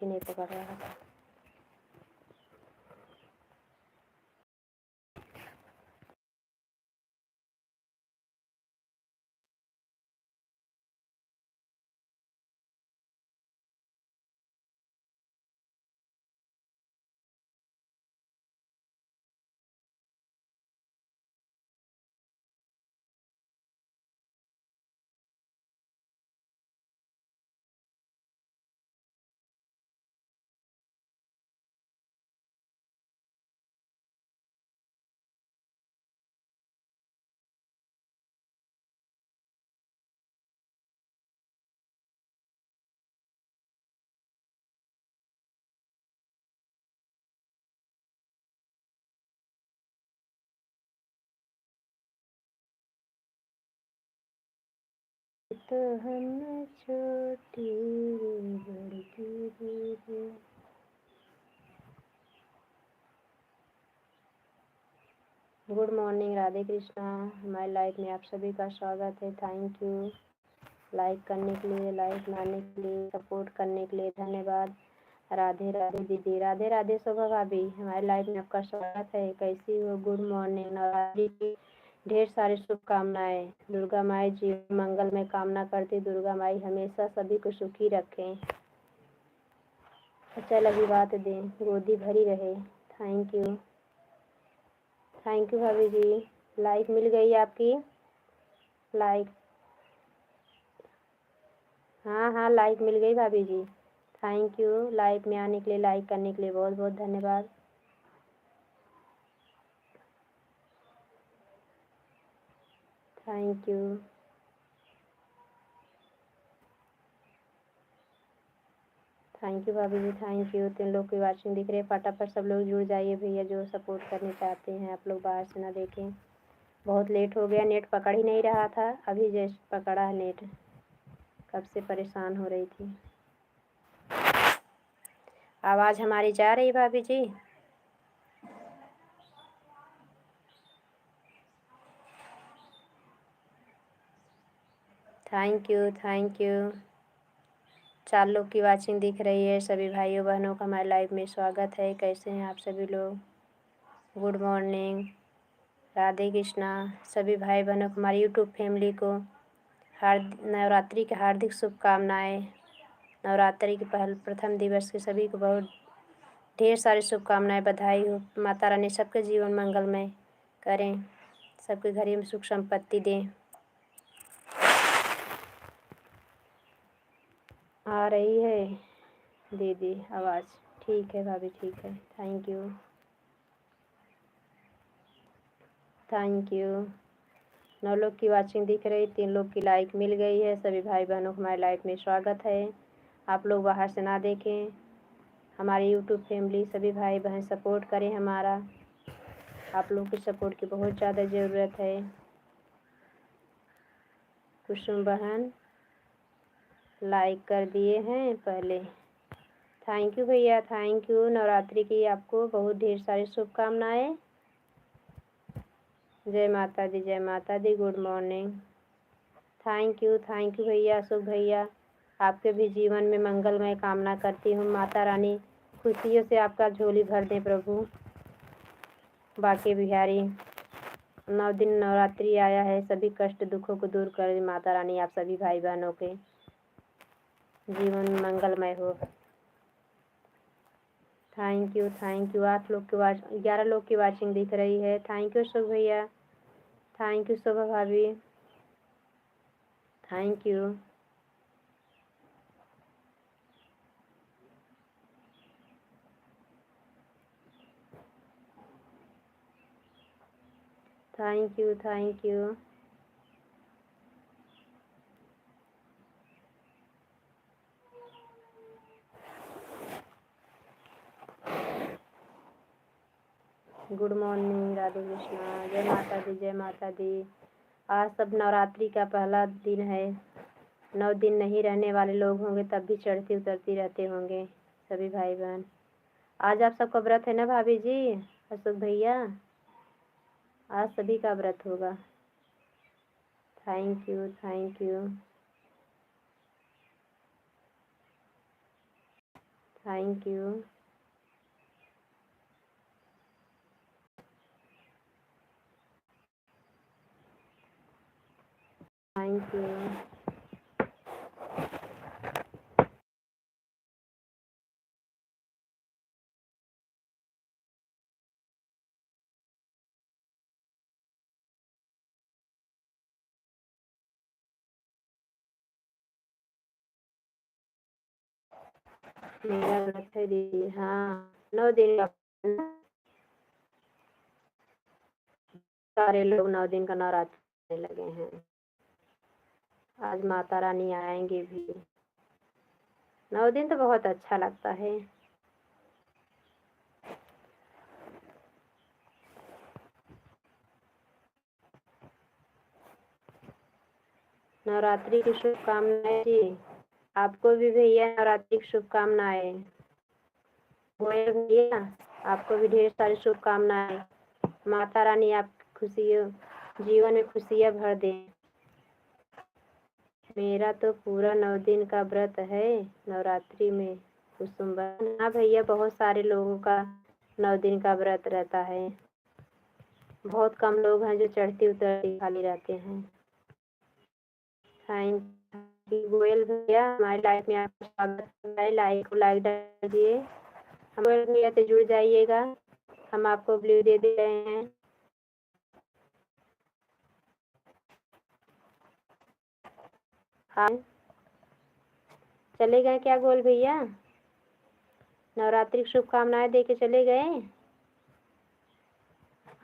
ही नहीं पकड़ रहा था। तो हम छोटी लड़की दीदी। Good morning, Radhe Krishna. हमारे लाइफ में आप सभी का स्वागत है। थैंक यू लाइक करने के लिए, लाइक मारने के लिए, सपोर्ट करने के लिए धन्यवाद। राधे राधे दीदी, राधे राधे शोभा भाभी, हमारे लाइफ में आपका स्वागत है। कैसी हो? Good morning. नवरात्रि की ढेर सारी शुभकामनाएं। दुर्गा माई जी मंगल में कामना करती। दुर्गा माई हमेशा सभी को सुखी रखें, अचल अभिवात दें, गोदी भरी रहे। थैंक यू भाभी जी। लाइक मिल गई आपकी? लाइक, हाँ लाइक मिल गई भाभी जी। थैंक यू लाइक में आने के लिए, लाइक करने के लिए बहुत बहुत धन्यवाद। थैंक यू भाभी जी, थैंक यू। 3 लोग की वाचिंग दिख रही है। फटाफट सब लोग जुड़ जाइए भैया जो सपोर्ट करने चाहते हैं। आप लोग बाहर से ना देखें, बहुत लेट हो गया। नेट पकड़ ही नहीं रहा था, अभी जस्ट पकड़ा है नेट। कब से परेशान हो रही थी। आवाज़ हमारी जा रही भाभी जी? थैंक यू 4 लोग की वाचिंग दिख रही है। सभी भाइयों बहनों का हमारे लाइव में स्वागत है। कैसे हैं आप सभी लोग? Good morning, Radhe Krishna. सभी भाई बहनों को, हमारी यूट्यूब फैमिली को नवरात्रि की हार्दिक शुभकामनाएं। नवरात्रि के प्रथम दिवस के सभी को बहुत ढेर सारी शुभकामनाएं, बधाई हो। माता रानी सबके जीवन मंगलमय करें, सबके घर में सुख संपत्ति दें। आ रही है दीदी आवाज़? ठीक है भाभी, ठीक है। थैंक यू 9 लोग की वाचिंग दिख रही, 3 लोग की लाइक मिल गई है। सभी भाई बहनों को हमारे लाइफ में स्वागत है। आप लोग बाहर से ना देखें, हमारी यूट्यूब फैमिली सभी भाई बहन सपोर्ट करें हमारा। आप लोग की सपोर्ट की बहुत ज़्यादा ज़रूरत है। कुसुम बहन लाइक कर दिए हैं पहले। थैंक यू भैया, थैंक यू। नवरात्रि की आपको बहुत ढेर सारी शुभकामनाएं। जय माता दी, जय माता दी। Good morning. थैंक यू भैया, अशोक भैया। आपके भी जीवन में मंगलमय कामना करती हूँ। माता रानी खुशियों से आपका झोली भर दें प्रभु। बाके बिहारी, 9 दिन नवरात्रि आया है, सभी कष्ट दुखों को दूर कर दे माता रानी। आप सभी भाई बहनों के जीवन में मंगलमय हो। थैंक यू 8 लोग की 11 लोग की वाचिंग दिख रही है। थैंक यू अशोक भैया, थैंक यू शोभा भाभी, thank you. Thank you. Good morning, Radhe Krishna. जय माता दी, जय माता दी। आज सब नवरात्रि का पहला दिन है। 9 दिन नहीं रहने वाले लोग होंगे तब भी चढ़ती उतरती रहते होंगे सभी भाई बहन। आज आप सबका व्रत है ना भाभी जी, अशोक भैया? आज सभी का व्रत होगा। Thank you thank you. Thank you. मेरा व्रत है दीदी, हाँ 9 दिन का। सारे लोग 9 दिन का नवरात्र करने लगे हैं। आज माता रानी आएंगे भी। 9 दिन तो बहुत अच्छा लगता है। नवरात्रि की शुभकामनाएं जी। आपको भी भैया नवरात्रि की शुभकामनाएं। गोयल भैया आपको भी ढेर सारी शुभकामनाएं। माता रानी आपकी खुशियों जीवन में खुशियां भर दे। मेरा तो पूरा 9 दिन का व्रत है नवरात्रि में। कुसुम हाँ भैया, बहुत सारे लोगों का 9 दिन का व्रत रहता है। बहुत कम लोग हैं जो चढ़ती उतरती खाली रहते हैं। थैंक यू गोयल भैया, हमारी लाइफ में आपका स्वागत है। लाइक डाल दिए। हम गोयल भैया से जुड़ जाइएगा। हम आपको ब्लू दे रहे हैं। हाँ चले गए क्या गोयल भैया? नवरात्रि की शुभकामनाएं दे के चले गए।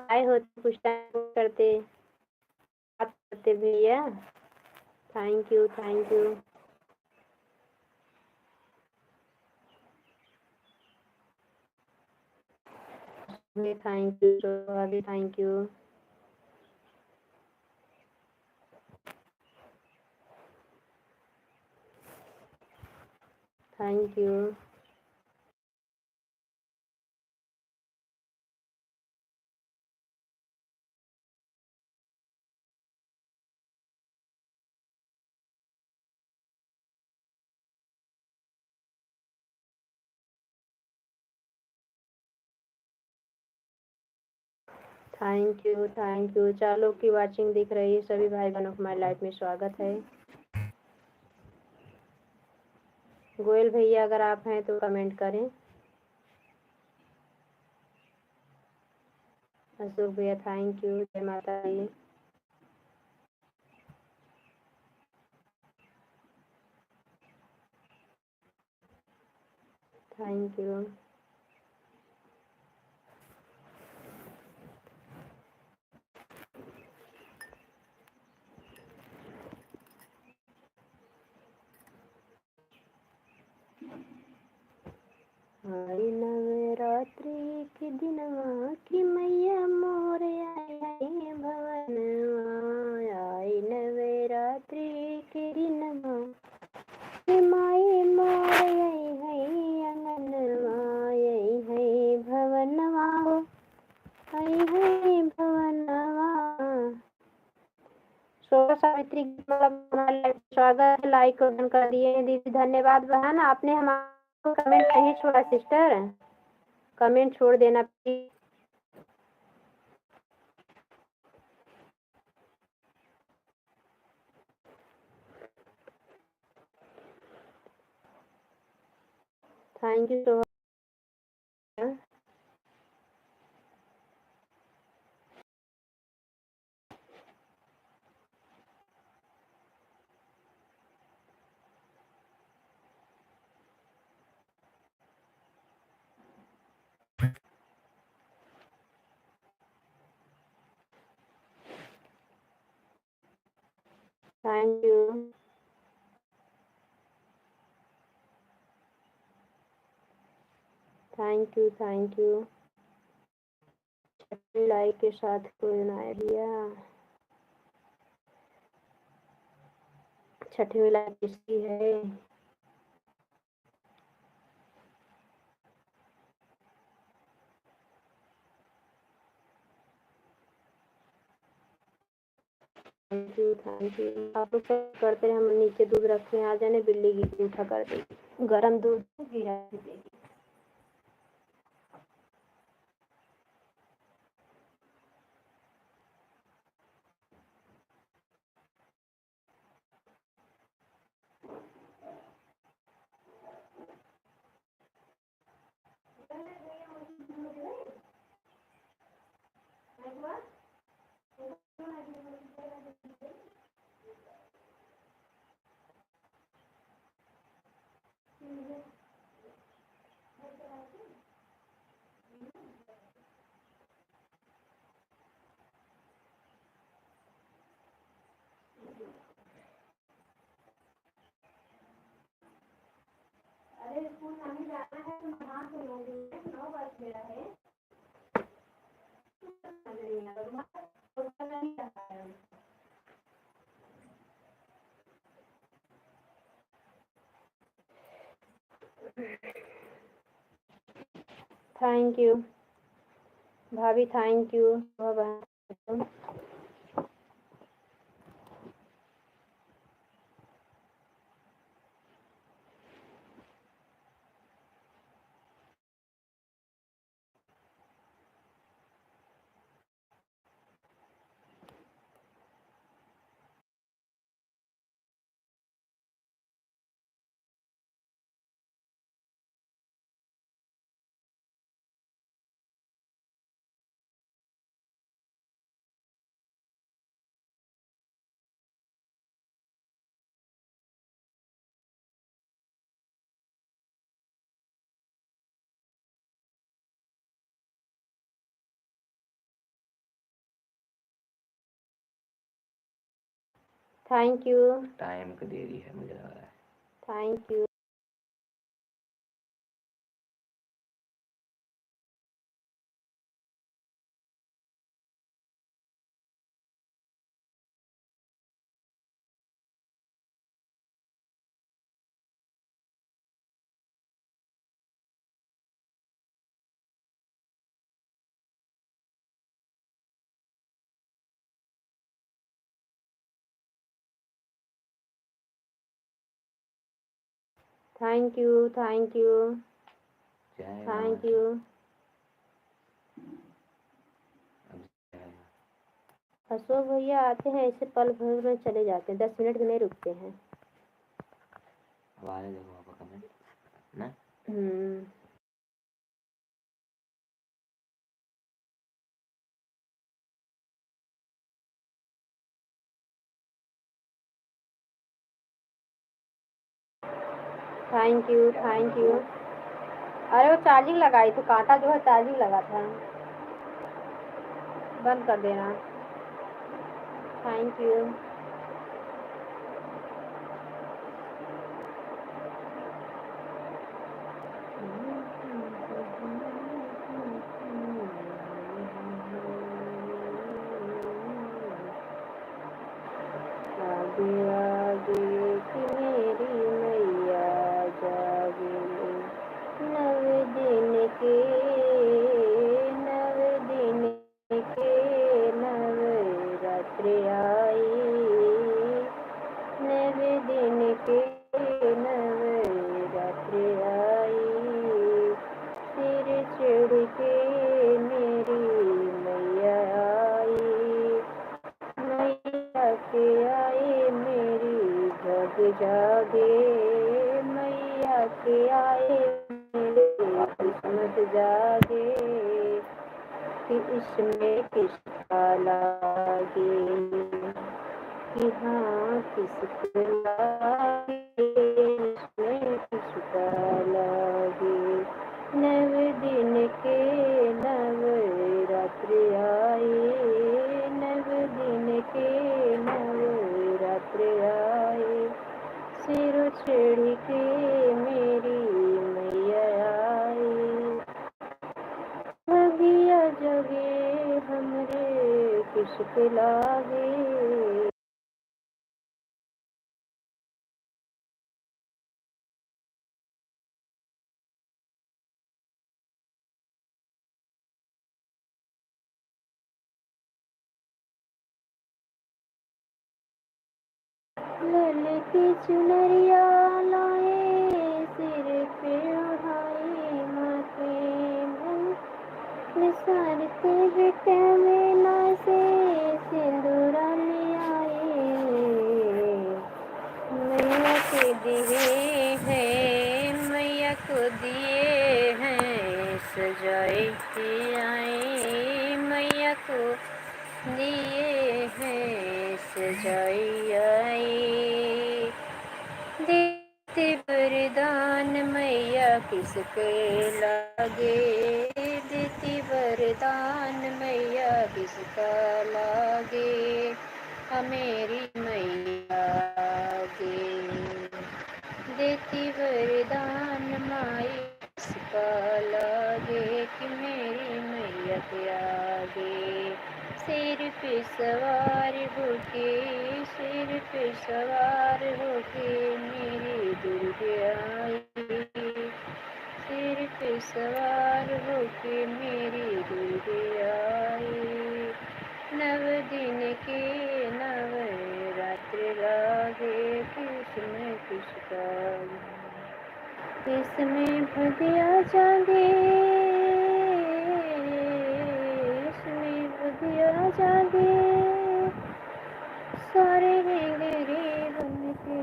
आए हो तो कुछ टाइम करते बात करते भैया। Thank you thank you. Thank you thank you. Thank you. Thank you. चारों की वाचिंग दिख रही है। सभी भाई बहनों को हमारी लाइफ में स्वागत है। गोयल भैया अगर आप हैं तो कमेंट करें। अशोक भैया थैंक यू। जय माता दी। Thank you. आई नवरात्रि के दिनवा की मैया मोर आई भवन। आई नवरात्रि के दिनवा की माई मोर आई है अंगनवा। आई है भवनवा आई है भवनवा। शोभा सावित्री हमारे स्वागत है। लाइक और डन कर दिए दीदी, धन्यवाद बहन। आपने हमारा कमेंट नहीं छोड़ा सिस्टर, कमेंट छोड़ देना please. Thank you so much. Thank you. Thank you thank you. Like के साथ कोई बनाया दिया। छठवीं लाइक किसकी है? Thank you thank you. आप लोग सब करते हैं। हम नीचे दूध रखे हैं, आ जाने बिल्ली की उठा कर देगी। गरम दूध गिरा देगी। अरे स्कूल नहीं जाना है तो नहा तो लूंगी, 9 बज गया है। थैंक यू भाभी, thank you. Thank you. Time की देरी है मुझे लग रहा है। Thank you. Thank you, thank you, thank you. Ashok भैया आते हैं ऐसे पल भर में चले जाते हैं, 10 मिनट भी नहीं रुकते हैं। देखो आपका कमेंट ना। Thank you, thank you. अरे वो चार्जिंग लगाई थी, कांटा जो है चार्जिंग लगा था, बंद कर देना। Thank you. आगे आगे कि मेरी मैया जागे, नव दिन के नवरात्र आई, नव दिन के नवरात्र आई, सिर चढ़ के मेरी मैया आई, मैया के आए मेरी जग जागे, मैया के आए मेरी किस्मत जागे, कि इसमें किसका लागे, कि हाँ किसको लागे, इसमें किसका लागे, नव दिन के नवरात्र आए, नव दिन के नवरात्र आए, सिर चढ़ के मेरी मैया आई, भगिया जगे हमरे किसके लागे। लल की चुनरिया लाए, सिर पे उठाए माथे निसारते बेटे में नाचे, सिंदूरा ले आए, मैया को दिए हैं, मैया को दिए हैं, सजाए के आए, मैया को दिए हैं, सजाई आई, देते वरदान मैया किसके लागे, देती वरदान मैया किसका लागे, मेरी मैया गे। देती वरदान माई किसका लागे, कि मेरी मैया के आगे। सिर पे सवार होके, सिर पे सवार होके मेरी दुर्गा आई। सिर पे सवार होके मेरी दुर्गा आई। नव दिन के नवरात्र लागे, किसमें किसका इसमें भदिया जागे, इसमें भदिया जागे। सारे गहरे बन के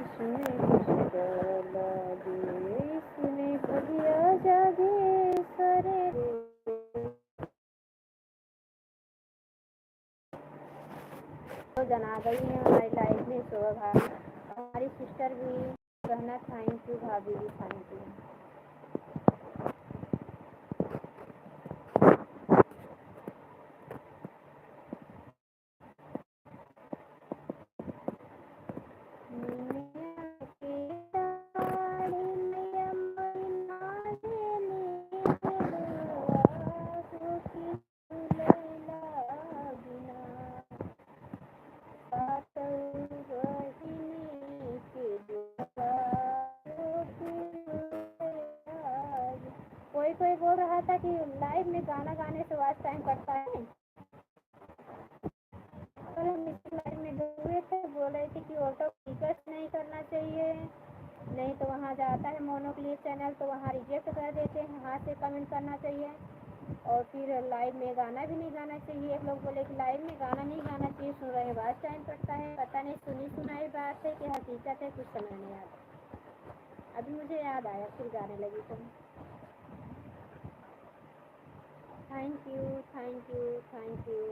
इसमें किसका लागे, इसमें भदिया जागे सारे। तो जना गई है हमारी लाइफ में शोभा भाभी, हमारी सिस्टर भी कहना थैंक यू, भाभी भी थैंक यू। कोई बोल रहा था कि लाइव में गाना गाने से वॉच टाइम कटता है। और हम इस लाइव में हुए थे, बोल रहे थे कि ऑटो रिक्वेस्ट नहीं करना चाहिए, नहीं तो वहाँ जाता है मोनो क्लिप चैनल तो वहाँ रिजेक्ट कर देते हैं, हाथ से कमेंट करना चाहिए। और फिर लाइव में गाना भी नहीं गाना चाहिए। एक लोग बोले कि लाइव में गाना नहीं गाना चाहिए, सुन रहे वॉच टाइम कटता है। पता नहीं सुनी सुनाई बात है कि हकीकत है, कुछ समझ नहीं आता। अभी मुझे याद आया, फिर गाने लगी तुम। Thank you thank you thank you.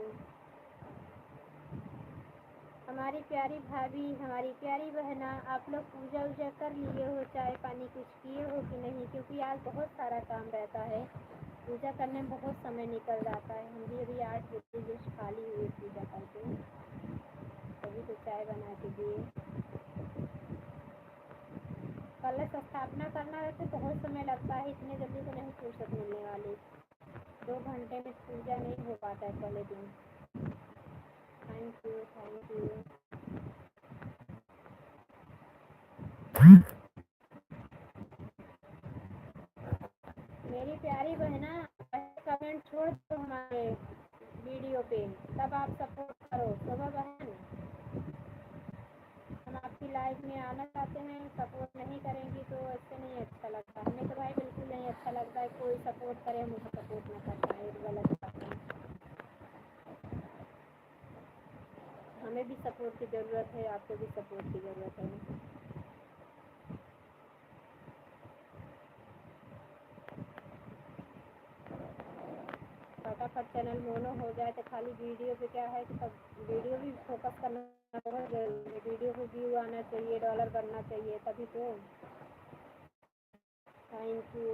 हमारी प्यारी भाभी, हमारी प्यारी बहना, आप लोग पूजा वूजा कर लिए हो, चाय पानी कुछ किए हो कि नहीं? क्योंकि आज बहुत सारा काम रहता है, पूजा करने में बहुत समय निकल जाता है। हम भी अभी 8 बजे जस्ट खाली हुए पूजा करके, तभी तो चाय बना के दिए। कलश स्थापना करना वैसे बहुत समय लगता है, इतने जल्दी तो नहीं फुर्सत मिलने वाली। 2 घंटे में पूजा नहीं हो पाता है पहले दिन। Thank you thank you. मेरी प्यारी बहना, कमेंट छोड़ दो हमारे वीडियो पे, तब आप सपोर्ट करो। शोभा बहन, हम आपकी लाइफ में आना चाहते हैं, सपोर्ट नहीं करेंगी तो ऐसे नहीं अच्छा लगता। हमें तो भाई बिल्कुल नहीं अच्छा लगता है कोई सपोर्ट करे, मुझे सपोर्ट ना करता है, गलत बात है। हमें भी सपोर्ट की ज़रूरत है, आपको भी सपोर्ट की ज़रूरत है। फटाफट चैनल मोनो हो जाए तो खाली वीडियो पे क्या है कि सब वीडियो भी फोकस करना बहुत जरूरी है। वीडियो को व्यू आना चाहिए, डॉलर बनना चाहिए, तभी तो। Thank you.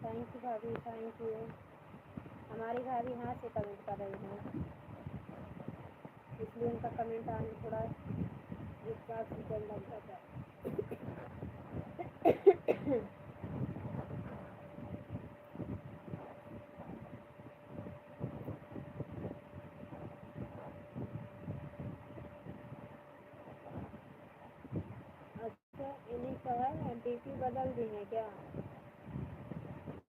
थैंक यू भाभी, थैंक यू। हमारी भाभी हाथ से कमेंट कर रही हैं, इसलिए उनका कमेंट आने थोड़ा 1 सेकंड लग जाता है। अच्छा, इन्हीं का है डीपी बदल दी है क्या?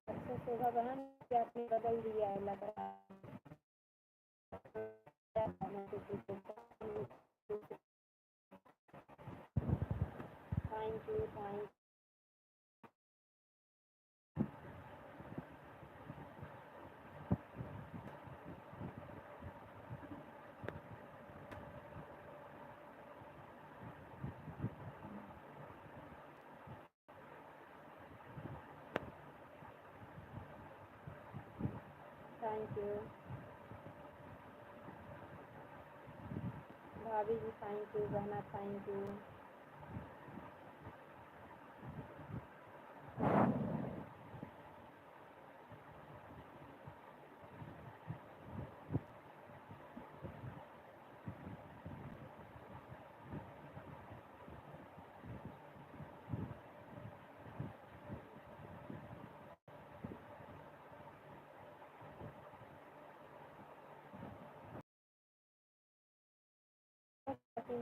अच्छा शोभा बहन, क्या आपने बदल दिया है लग रहा है। Thank you thank. Thank you. भाभी जी थैंक यू, बहना थैंक यू।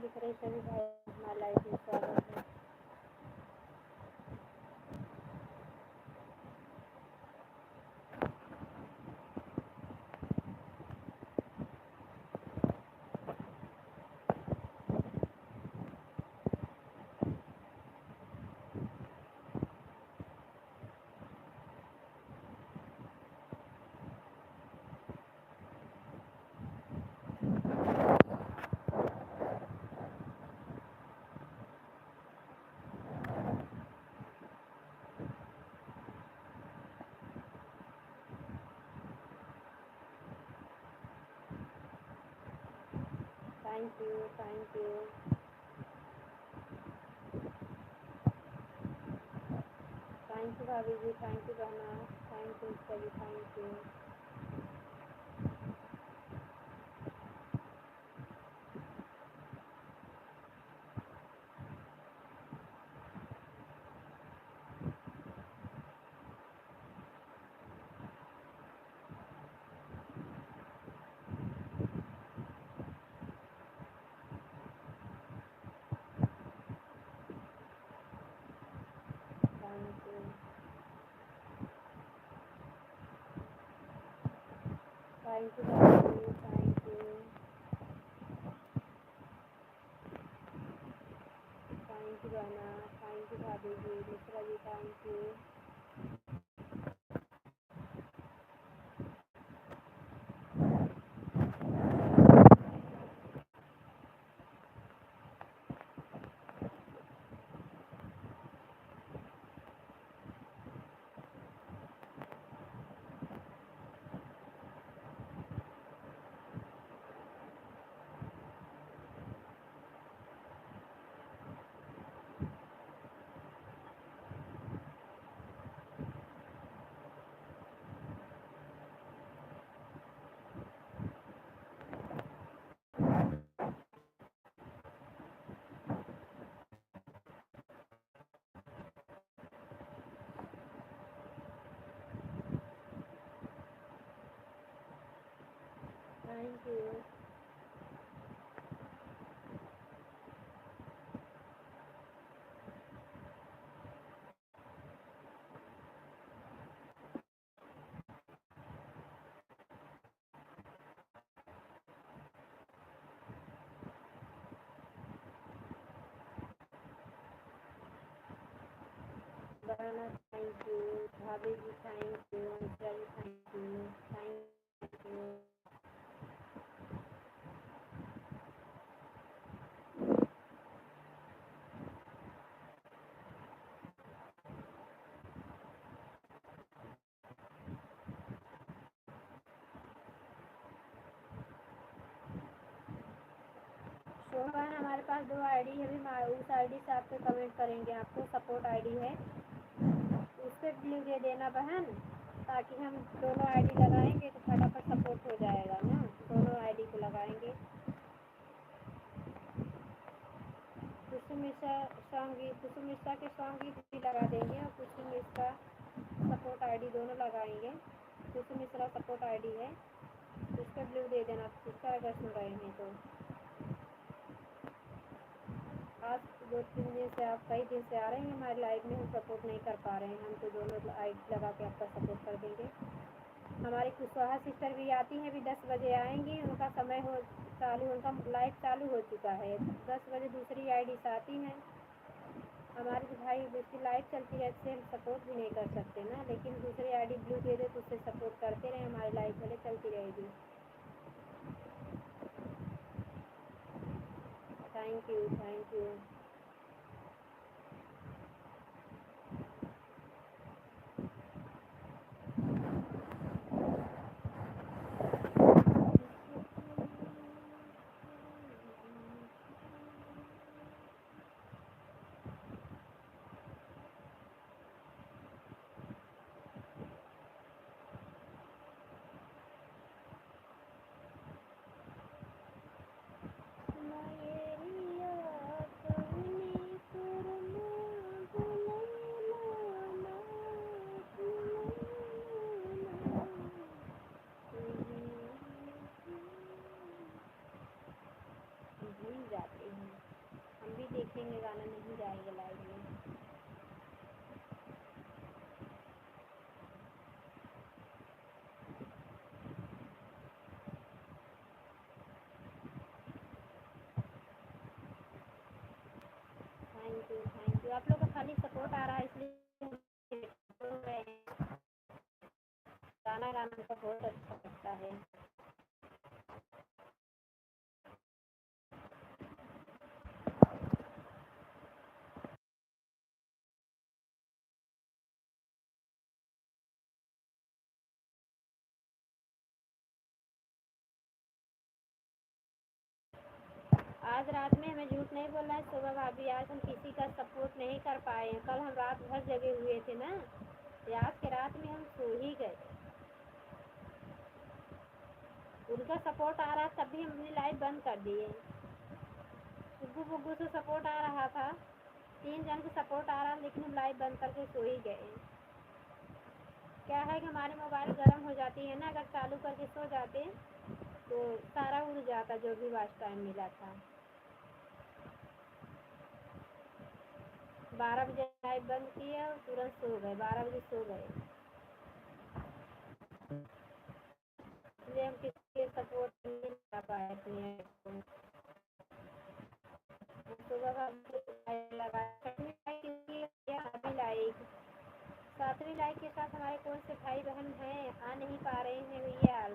दिख रही सभी भाई हमारे लाइफ में स्वागत है। Thank you, thank you. Thank you भाभी जी, थैंक यू बहना, थैंक यू सभी, thank you. Thank you, thank you भाभी जी, थैंक यू। थैंक यू बहना, थैंक यू भाभी जी, Mishra ji thank you. Thank you. बहना थैंक यू, भाभी जी thank you, Mishra ji thank you, thank you. Sohan हमारे पास 2 आईडी है, अभी उस आईडी से आपको कमेंट करेंगे, आपको सपोर्ट आईडी है, उस पर ब्लू दे देना बहन, ताकि हम दोनों आईडी लगाएंगे तो फटाफट सपोर्ट हो जाएगा ना, दोनों आईडी को लगाएंगे। कुसुम मिश्रा कुसुम मिश्रा के सॉन्ग भी लगा देंगे और कुसुम मिश्रा सपोर्ट आईडी दोनों लगाएंगे। कुसुम मिश्रा सपोर्ट आईडी है, उस पर ब्लू दे देना, उसका अगर सुन रहे हैं तो। आज 2-3 दिन से, आप कई दिन से आ रहे हैं हमारी लाइव में, हम सपोर्ट नहीं कर पा रहे हैं, हम तो दोनों आईडी लगा के आपका सपोर्ट कर देंगे। हमारी कुशवाहा सिस्टर भी आती हैं, अभी 10 बजे आएंगी, उनका समय हो चालू, उनका लाइव चालू हो चुका है, 10 बजे दूसरी आईडी से आती हैं। हमारे तो भाई उसकी लाइव चलती रहती है, हम सपोर्ट भी नहीं कर सकते ना, लेकिन दूसरी आईडी ब्लू दे दे तो उससे सपोर्ट करते रहे, हमारी लाइव भले चलती रहेगी। Thank you, thank you. गाना गाना का बहुत अच्छा लगता है। आज रात में हमें झूठ नहीं बोलना है शोभा भाभी, आज हम किसी का सपोर्ट नहीं कर पाए हैं। कल हम रात भर जगे हुए थे ना, आज के रात में हम सो ही गए। उनका सपोर्ट आ रहा तब भी हम अपनी लाइफ बंद कर दिए। सुग्गू बुग्गू से सपोर्ट आ रहा था, 3 जन से सपोर्ट आ रहा, लेकिन हम लाइफ बंद करके सो ही गए। क्या है कि हमारी मोबाइल गर्म हो जाती है ना, अगर चालू करके सो जाते तो सारा उड़ जाता जो भी वॉच टाइम मिला था। 12 बजे लाइट बंद किए और तुरंत सो गए, 12 बजे सो गए। इसलिए हम किसी के सपोर्ट नहीं कर पाए अपने को। सुबह लाइक 7वीं लाइक के साथ हमारे कौन से भाई बहन हैं, आ नहीं पा रहे हैं भैया।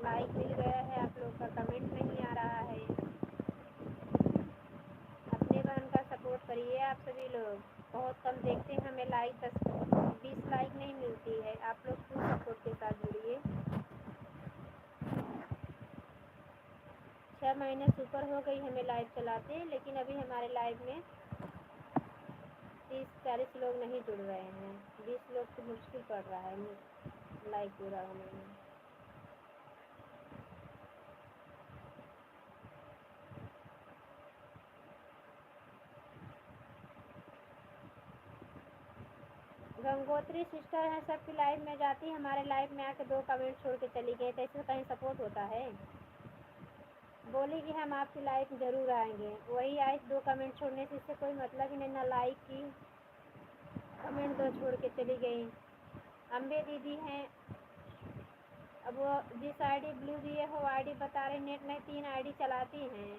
लाइक मिल गया है, आप लोग का कमेंट नहीं आ रहा है। अपने बहन का सपोर्ट करिए आप सभी लोग। बहुत कम देखते हैं, हमें लाइक 10-20 लाइक नहीं मिलती है। आप लोग क्यों सपोर्ट के साथ जुड़िए। 6 महीने से ऊपर हो गई हमें लाइव चलाते, लेकिन अभी हमारे लाइव में 30-40 लोग नहीं जुड़ रहे हैं। 20 लोग तो मुश्किल पड़ रहा है लाइव पूरा होने में। गंगोत्री सिस्टर हैं, सबकी लाइव में जाती, हमारे लाइव में आके 2 कमेंट छोड़ के चली गई, तो इससे कहीं सपोर्ट होता है। बोली कि हम आपकी लाइव में ज़रूर आएंगे, वही आए 2 कमेंट छोड़ने से, इससे कोई मतलब ही नहीं, ना लाइक की, कमेंट 2 छोड़ के चली गई। अम्बे दीदी हैं, अब वो जिस आईडी ब्लू दिए हो आईडी बता रहे नेट नहीं, 3 आईडी चलाती हैं।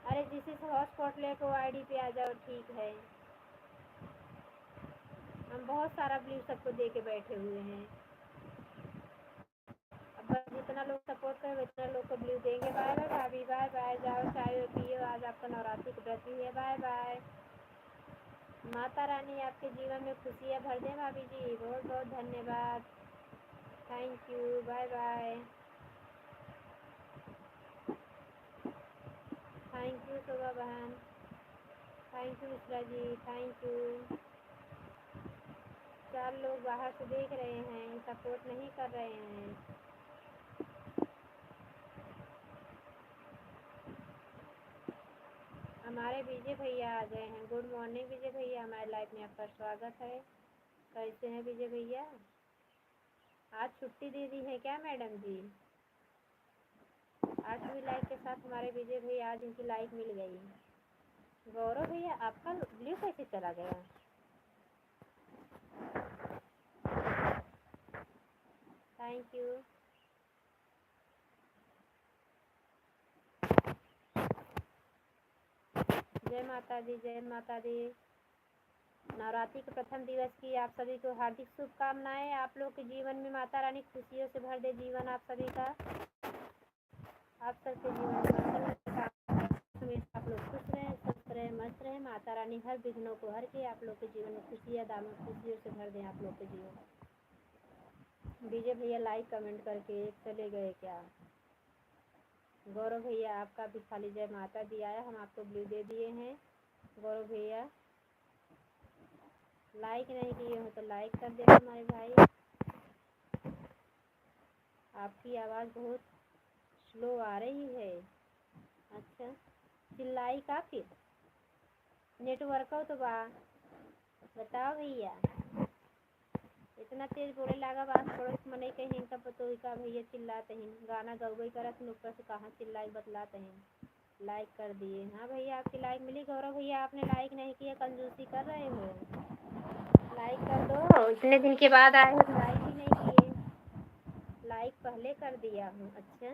अरे जिसी से हॉटस्पॉट लेकर वो आईडी पे आ जाओ, ठीक है। हम बहुत सारा ब्लू सबको दे के बैठे हुए हैं। अब बस जितना लोग सपोर्ट करें उतना लोग को ब्लू देंगे। बाय बाय भाभी, बाय बाय, जाओ चाय पियो, आज आपका नवरात्रि की व्रत है। Bye bye. माता रानी आपके जीवन में खुशियाँ भर दें भाभी जी, बहुत बहुत धन्यवाद, thank you, bye bye, thank you Shobha बहन, thank you Mishra ji, thank you. 4 लोग बाहर से देख रहे हैं, सपोर्ट नहीं कर रहे हैं। हमारे विजय भैया आ गए हैं। गुड मॉर्निंग विजय भैया, हमारे लाइफ में आपका स्वागत है। कैसे हैं विजय भैया? आज छुट्टी दे दी है क्या मैडम जी? 8वीं लाइक के साथ हमारे विजय भैया, आज इनकी लाइक मिल गई। गौरव भैया आपका ब्लू कैसे चला गया? Thank you. जय माता दी, जय माता दी। नवरात्रि के प्रथम दिवस की आप सभी को हार्दिक शुभकामनाएं। आप लोग के जीवन में माता रानी खुशियों से भर दे जीवन आप सभी का। आप सबके जीवन में मंगल हमेशा आप लोग खुश रहें, स्वस्थ रहें, मस्त रहें। माता रानी हर विघ्नों को हर के आप लोग के जीवन में खुशियों से भर दें आप लोग के जीवन। विजय भैया लाइक कमेंट करके चले गए क्या? गौरव भैया आपका भी खाली जय माता दी आया, हम आपको ब्लू दे दिए हैं। गौरव भैया लाइक नहीं किए हो तो लाइक कर देना हमारे भाई। आपकी आवाज़ बहुत स्लो आ रही है। अच्छा, चिल्लाई का फिर नेटवर्क हो तो बताओ भैया। इतना तेज बोले लगा बात पड़ोस में नहीं कहीं का पतो का भैया चिल्लाते हैं, गाना गौगई करत ऊपर से कहाँ चिल्लाई बतलाते हैं। लाइक कर दिए। हाँ भैया आपकी लाइक मिली। गौरव भैया आपने लाइक नहीं किया, कंजूसी कर रहे हो, लाइक कर दो। इतने दिन के बाद आए हो तो लाइक ही नहीं किए। लाइक पहले कर दिया हूँ। अच्छा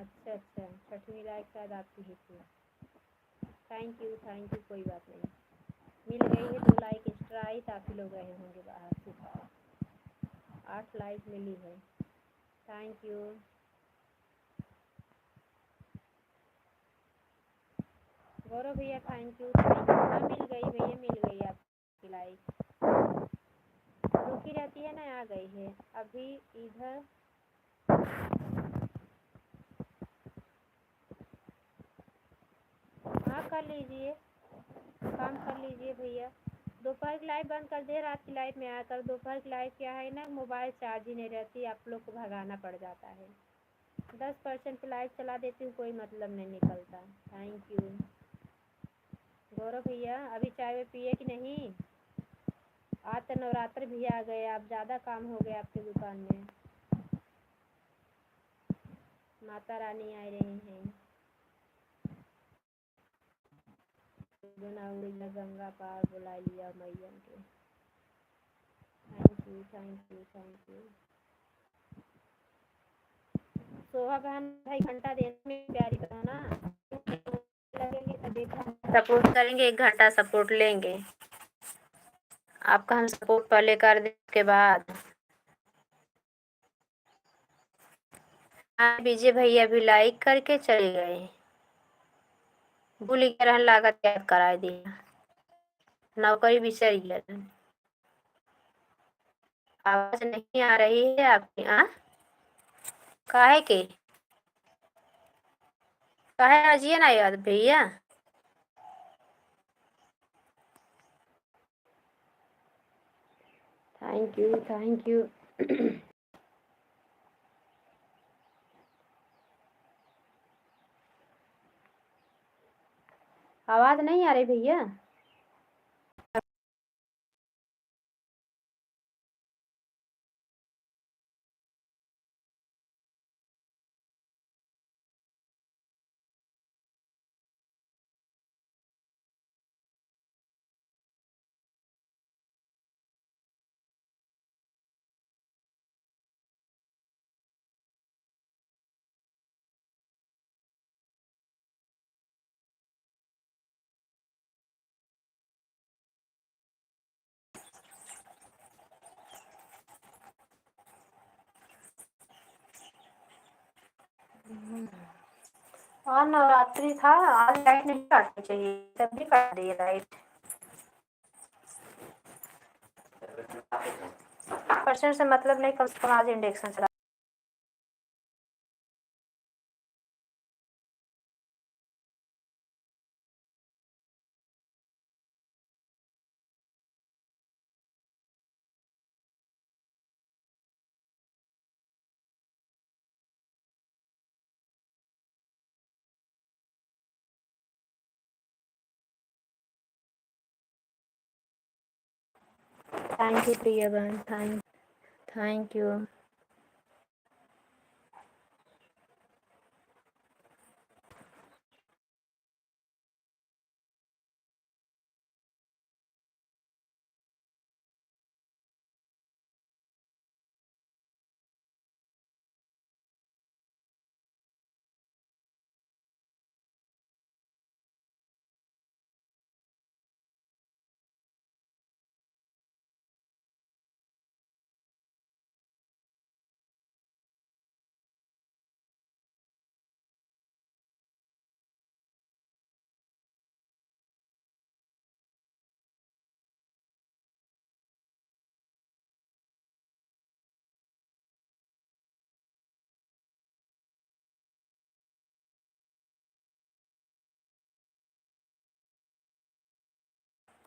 अच्छा अच्छा, 6वीं लाइक शायद आपकी ही थी। थैंक यू कोई बात नहीं। मिल गई है 2 लाइक एक्स्ट्रा आई तो आप ही लोग रहे होंगे बाहर से। 8 लाइक मिली है। Thank you. गौरव भैया थैंक यू थैंक यू। हाँ मिल गई भैया, मिल गई आपकी लाइक। रुकी रहती है ना, आ गई है अभी इधर। हाँ कर लीजिए, काम कर लीजिए भैया। दोपहर की लाइट बंद कर दे, रात की लाइट में आकर। दोपहर की लाइट क्या है ना, मोबाइल चार्ज ही नहीं रहती, आप लोग को भगाना पड़ जाता है। 10% पे लाइट चला देती हूँ, कोई मतलब नहीं निकलता। Thank you. गौरव भैया अभी चाय में पिए कि नहीं? आज तो नवरात्र भी आ गए, आप ज़्यादा काम हो गए आपकी दुकान में। माता रानी आ रही हैं। गंगा पार बुला लिया मैया के। Thank you thank you thank you. Shobha बहन भाई घंटा देने में प्यारी बहन ना, लगेंगे तभी सपोर्ट करेंगे, 1 घंटा सपोर्ट लेंगे आपका। हम सपोर्ट पहले कर दें, उसके बाद। हाँ विजय भैया भी लाइक करके चले गए। भूल गया रहन, लागत याद करा दिया। नौकरी बिसर गया। आवाज नहीं आ रही है आपकी। काहे के काहे अजिए ना याद भैया। Thank you thank you. आवाज नहीं आ रही भैया। और नवरात्रि था, आज लाइट नहीं काटनी चाहिए, तभी काट दी लाइट। परसेंट से मतलब नहीं, कम से कम आज इंडक्शन चला। थैंक यू प्रिया बहन, thank you.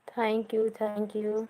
Thank you thank you.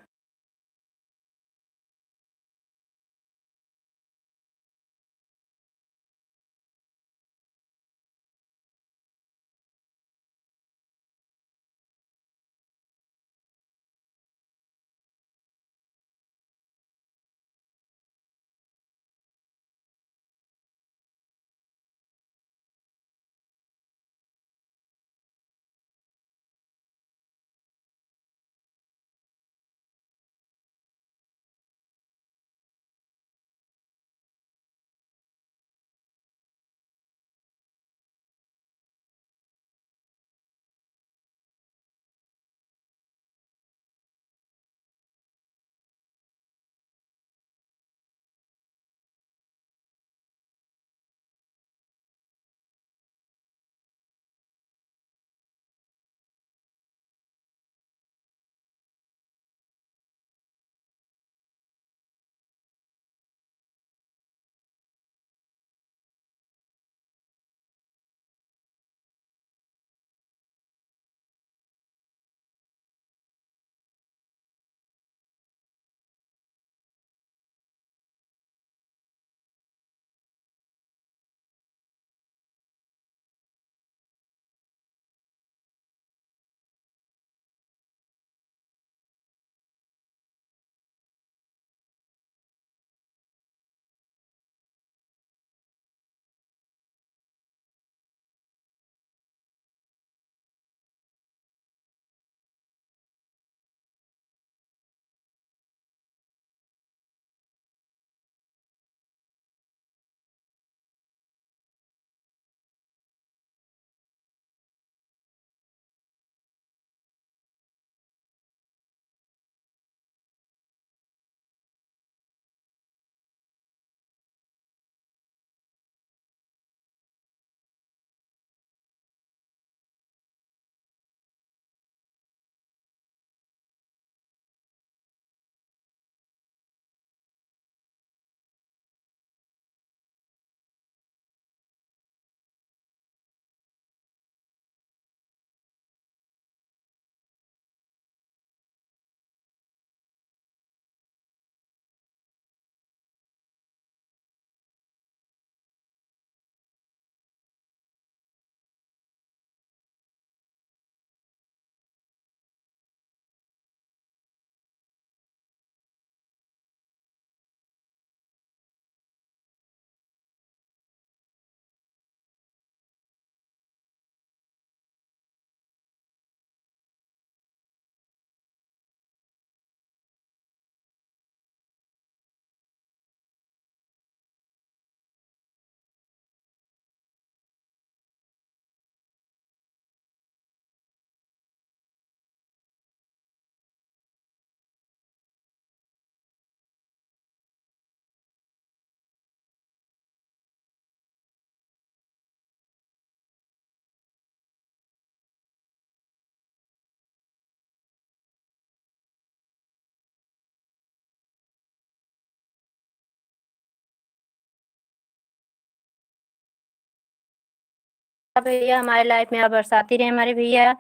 भैया हमारे लाइफ में आप बरसाती रहे हमारे भैया,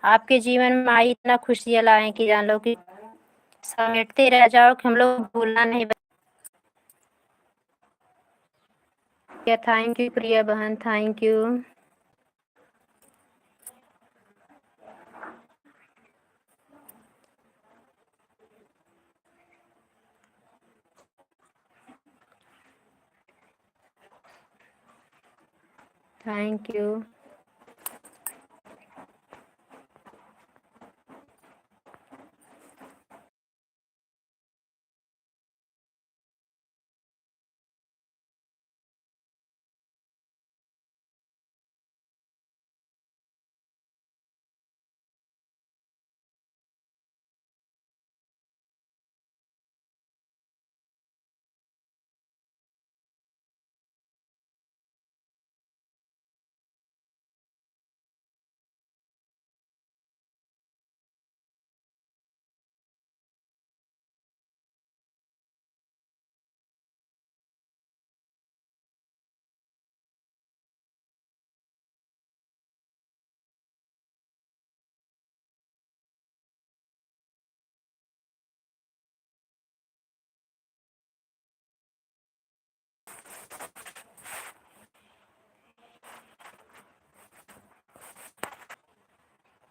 आपके जीवन में आई इतना खुशियाँ लाएं कि जान लो कि समेटते रह जाओ कि हम लोग भूलना नहीं। क्या थैंक यू प्रिया बहन, thank you. Thank you.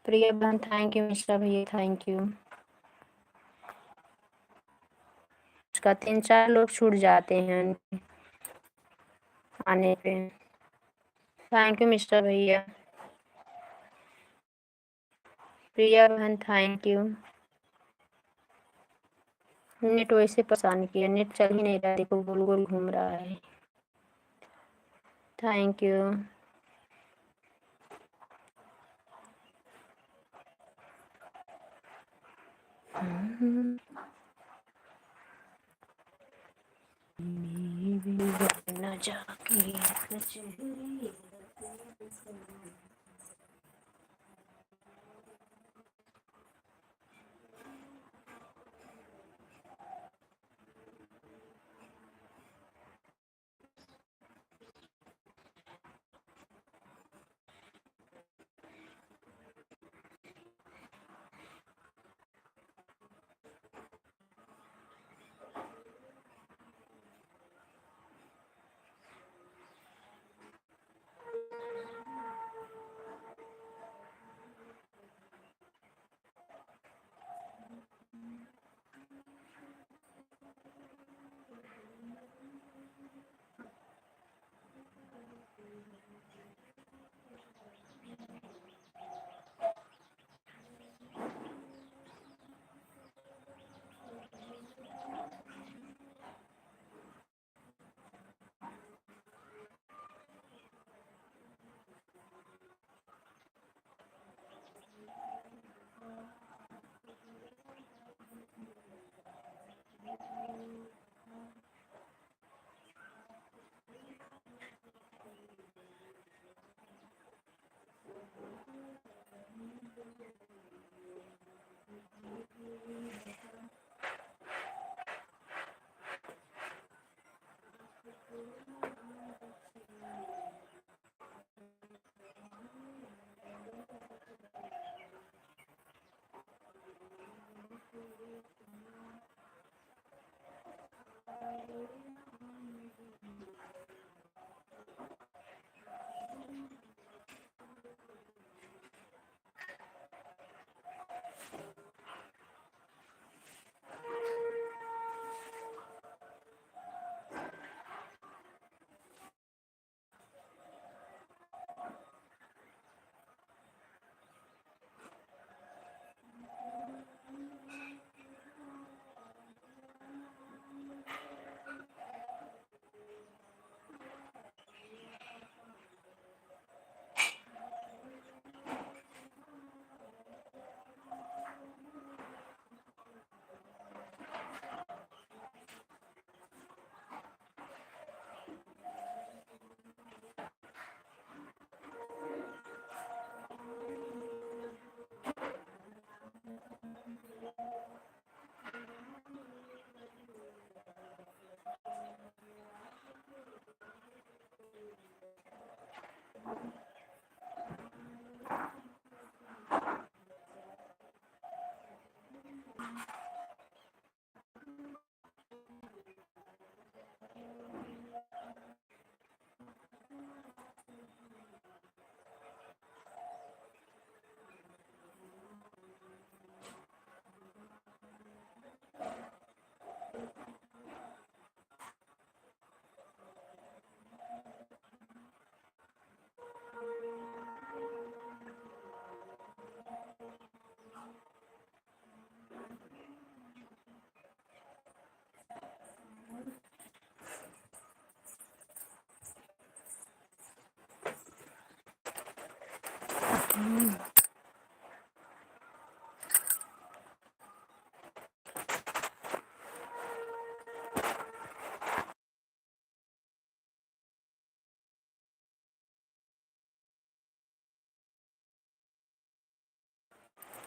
Priya बहन थैंक यू, मिश्रा भैया थैंक यू। उसका 3-4 लोग छूट जाते हैं आने पे। थैंक यू मिश्रा भैया। प्रिया बहन थैंक यू। नेट वैसे परेशान किया, नेट चल ही नहीं रहा, देखो गोल गोल घूम रहा है। Thank you. न जाके कचहरी।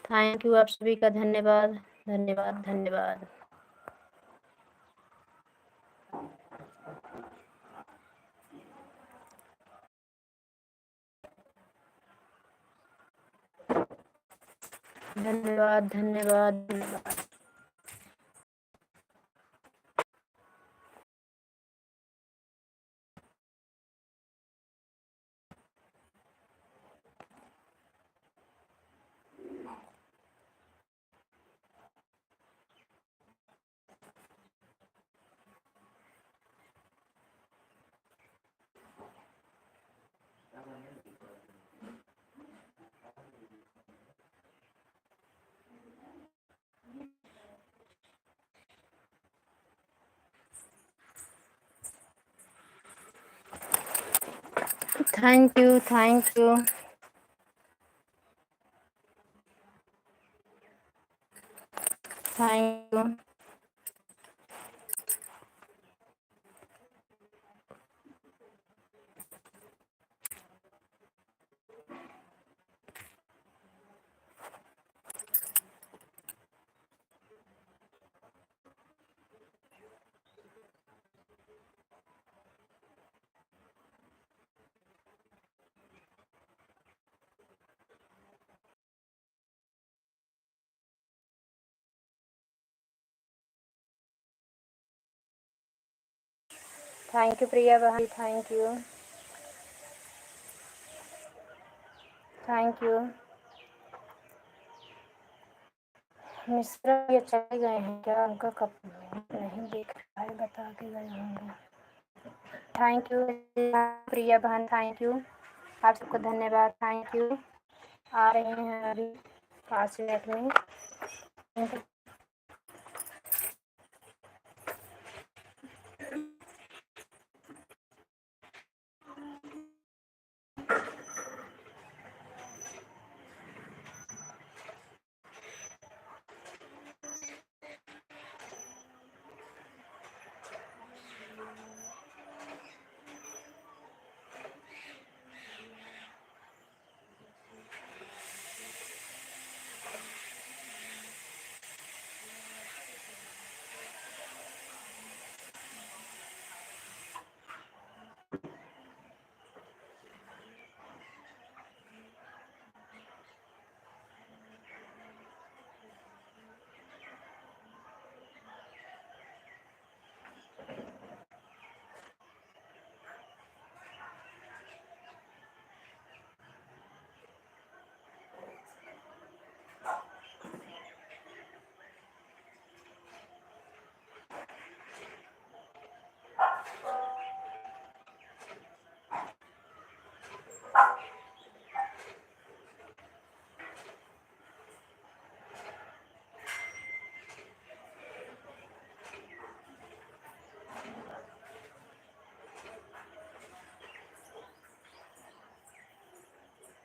थैंक यू, आप सभी का धन्यवाद धन्यवाद धन्यवाद। धन्यवाद धन्यवाद धन्यवाद। Thank you thank you. Thank you. Thank you Priya बहन, thank you thank you. Mishra ये चले गए हैं क्या? उनका कब नहीं देख पाए, बता के गए होंगे। थैंक यू प्रिया बहन, थैंक यू, आप सबको धन्यवाद, थैंक यू। आ रहे हैं अभी 5 मिनट में।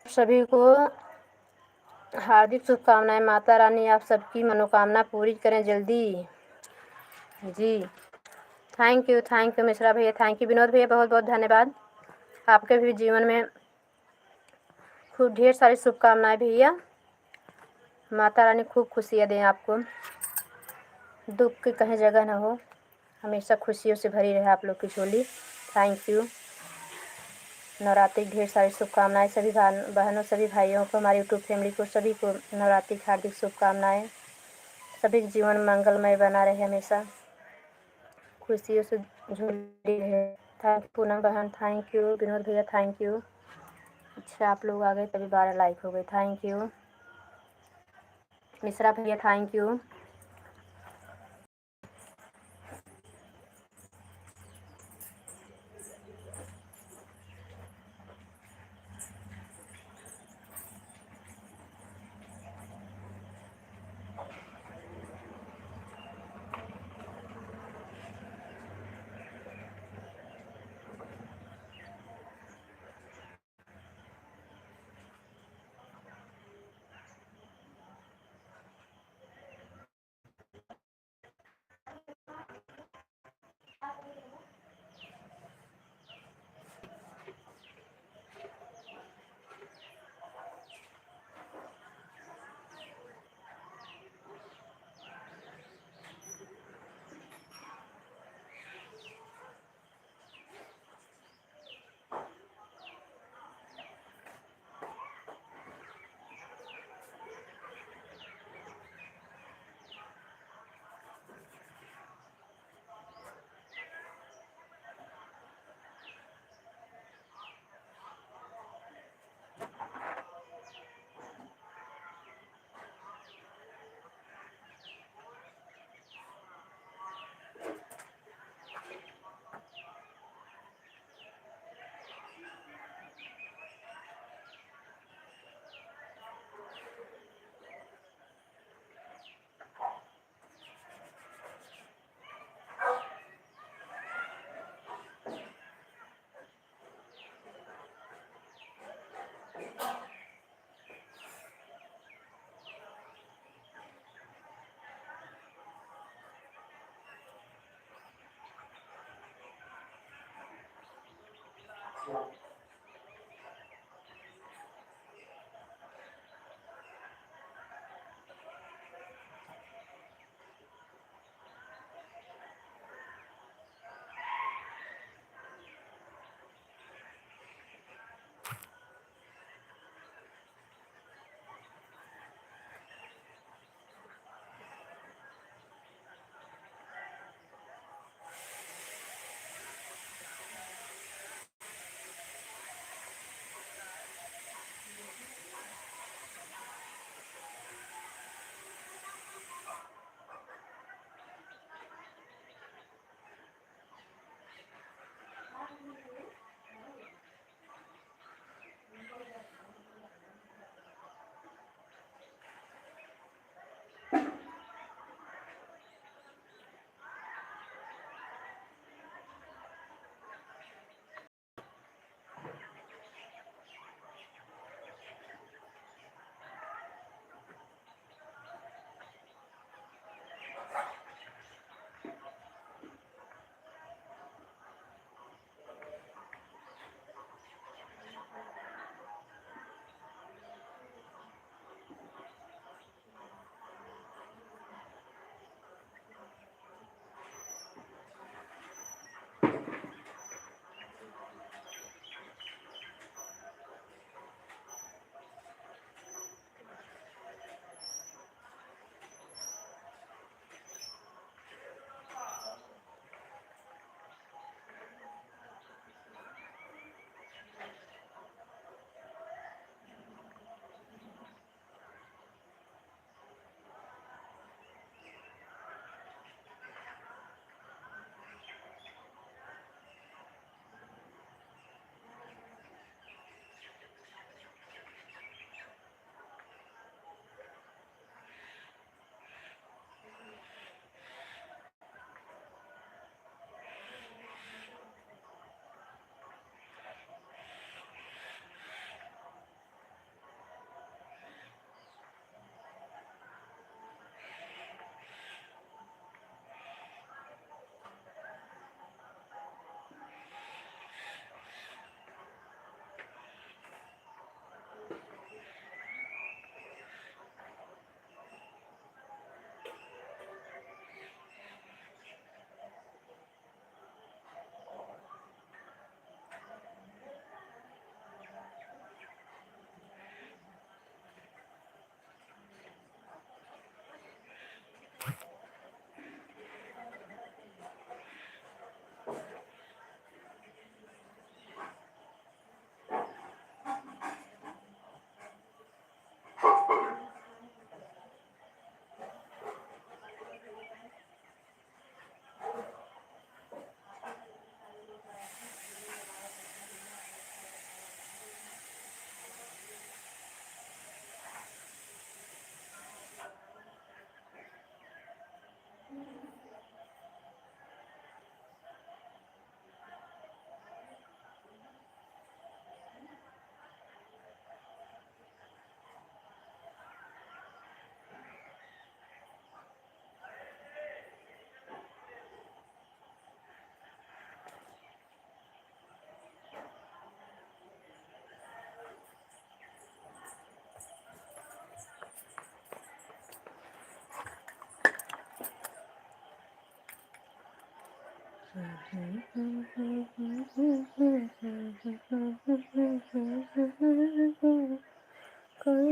सभी को हार्दिक शुभकामनाएं। माता रानी आप सबकी मनोकामना पूरी करें जल्दी जी। थैंक यू मिश्रा भैया, थैंक यू विनोद भैया, बहुत बहुत धन्यवाद। आपके भी जीवन में खूब ढेर सारी शुभकामनाएं भैया। माता रानी खूब खुशियाँ दें आपको, दुख की कहीं जगह न हो, हमेशा खुशियों से भरी रहे आप लोग की झोली। Thank you. नवरात्रि की ढेर सारी शुभकामनाएं सभी बहनों, सभी भाइयों को, हमारी यूट्यूब फैमिली को, सभी को नवरात्रि की हार्दिक शुभकामनाएं। सभी का जीवन मंगलमय बना रहे, हमेशा खुशियों से झूली रहे। थैंक यू पूनम बहन, थैंक यू विनोद भैया, थैंक यू। अच्छा आप लोग आ गए तभी 12 लाइक हो गए, थैंक यू। मिश्रा भैया थैंक यू। कोई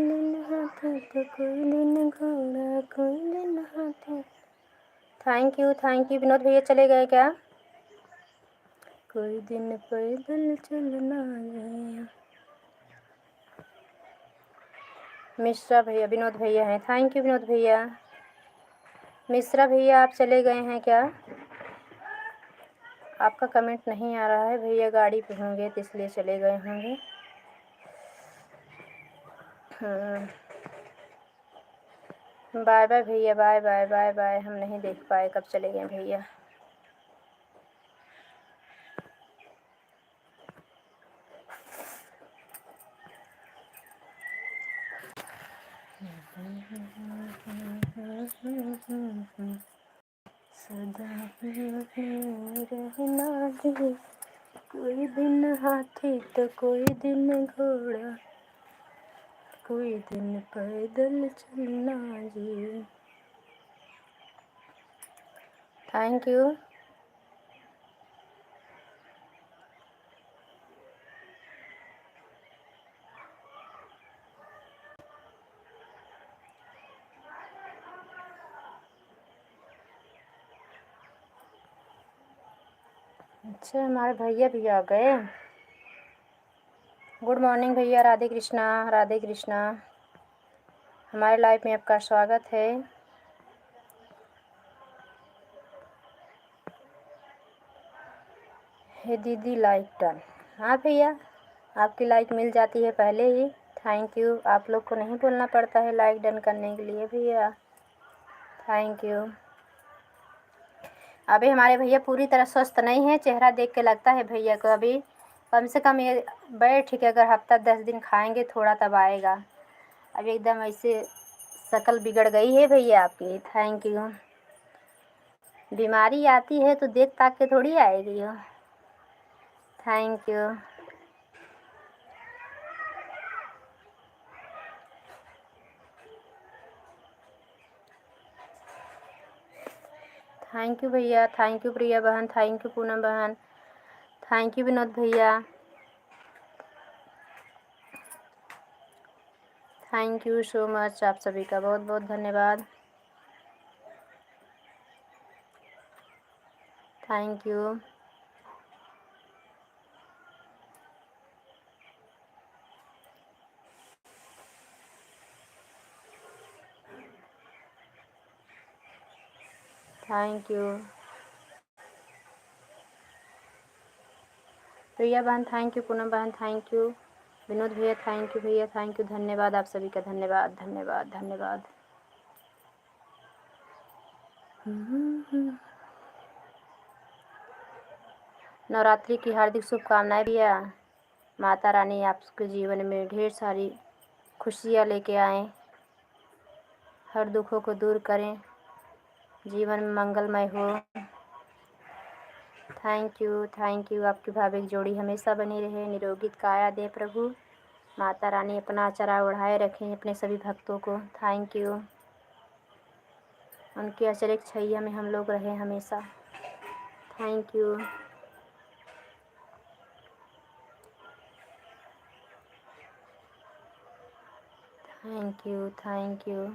दिन हाथे तो कोई दिन घोड़ा, कोई दिन हाथे। थैंक यू विनोद भैया, चले गए क्या? कोई दिन पैदल चलना है। मिश्रा भैया, विनोद भैया हैं। थैंक यू विनोद भैया। मिश्रा भैया आप चले गए हैं क्या? आपका कमेंट नहीं आ रहा है। भैया गाड़ी पे होंगे तो इसलिए चले गए होंगे। बाय बाय भैया, बाय बाय बाय बाय। हम नहीं देख पाए कब चले गए भैया। सदा रहना दे कोई दिन हाथी तो कोई दिन घोड़ा, कोई दिन पैदल चलना जी। Thank you. अच्छा, हमारे भैया भी आ गए। गुड मॉर्निंग भैया, राधे कृष्णा, राधे कृष्णा। हमारे लाइफ में आपका स्वागत है। हे दीदी लाइक डन। हाँ भैया, आपकी लाइक मिल जाती है पहले ही। Thank you. आप लोग को नहीं बोलना पड़ता है लाइक डन करने के लिए भैया। Thank you. अभी हमारे भैया पूरी तरह स्वस्थ नहीं है, चेहरा देख के लगता है भैया को अभी कम से कम ये बैठ के अगर हफ्ता 10 दिन खाएंगे थोड़ा तब आएगा। अभी एकदम ऐसे शक्ल बिगड़ गई है भैया आपकी। Thank you. बीमारी आती है तो देख ताक के थोड़ी आएगी हो। Thank you. थैंक यू भैया, थैंक यू प्रिया बहन, थैंक यू पूनम बहन, थैंक यू विनोद भैया, थैंक यू सो मच। आप सभी का बहुत बहुत धन्यवाद। Thank you. Thank you Priya बहन, थैंक यू पूनम बहन, थैंक यू विनोद भैया, थैंक यू भैया, थैंक यू, धन्यवाद आप सभी का, धन्यवाद धन्यवाद धन्यवाद। नवरात्रि की हार्दिक शुभकामनाएं भैया। माता रानी आपके जीवन में ढेर सारी खुशियाँ लेके आएँ, हर दुखों को दूर करें, जीवन में मंगलमय हो। Thank you. आपकी भाविक जोड़ी हमेशा बनी रहे, निरोगित काया दे प्रभु। माता रानी अपना अचरा ओढ़ाए रखें अपने सभी भक्तों को। Thank you. उनके अचरे की छैया में हम लोग रहें हमेशा। Thank you. Thank you. Thank you.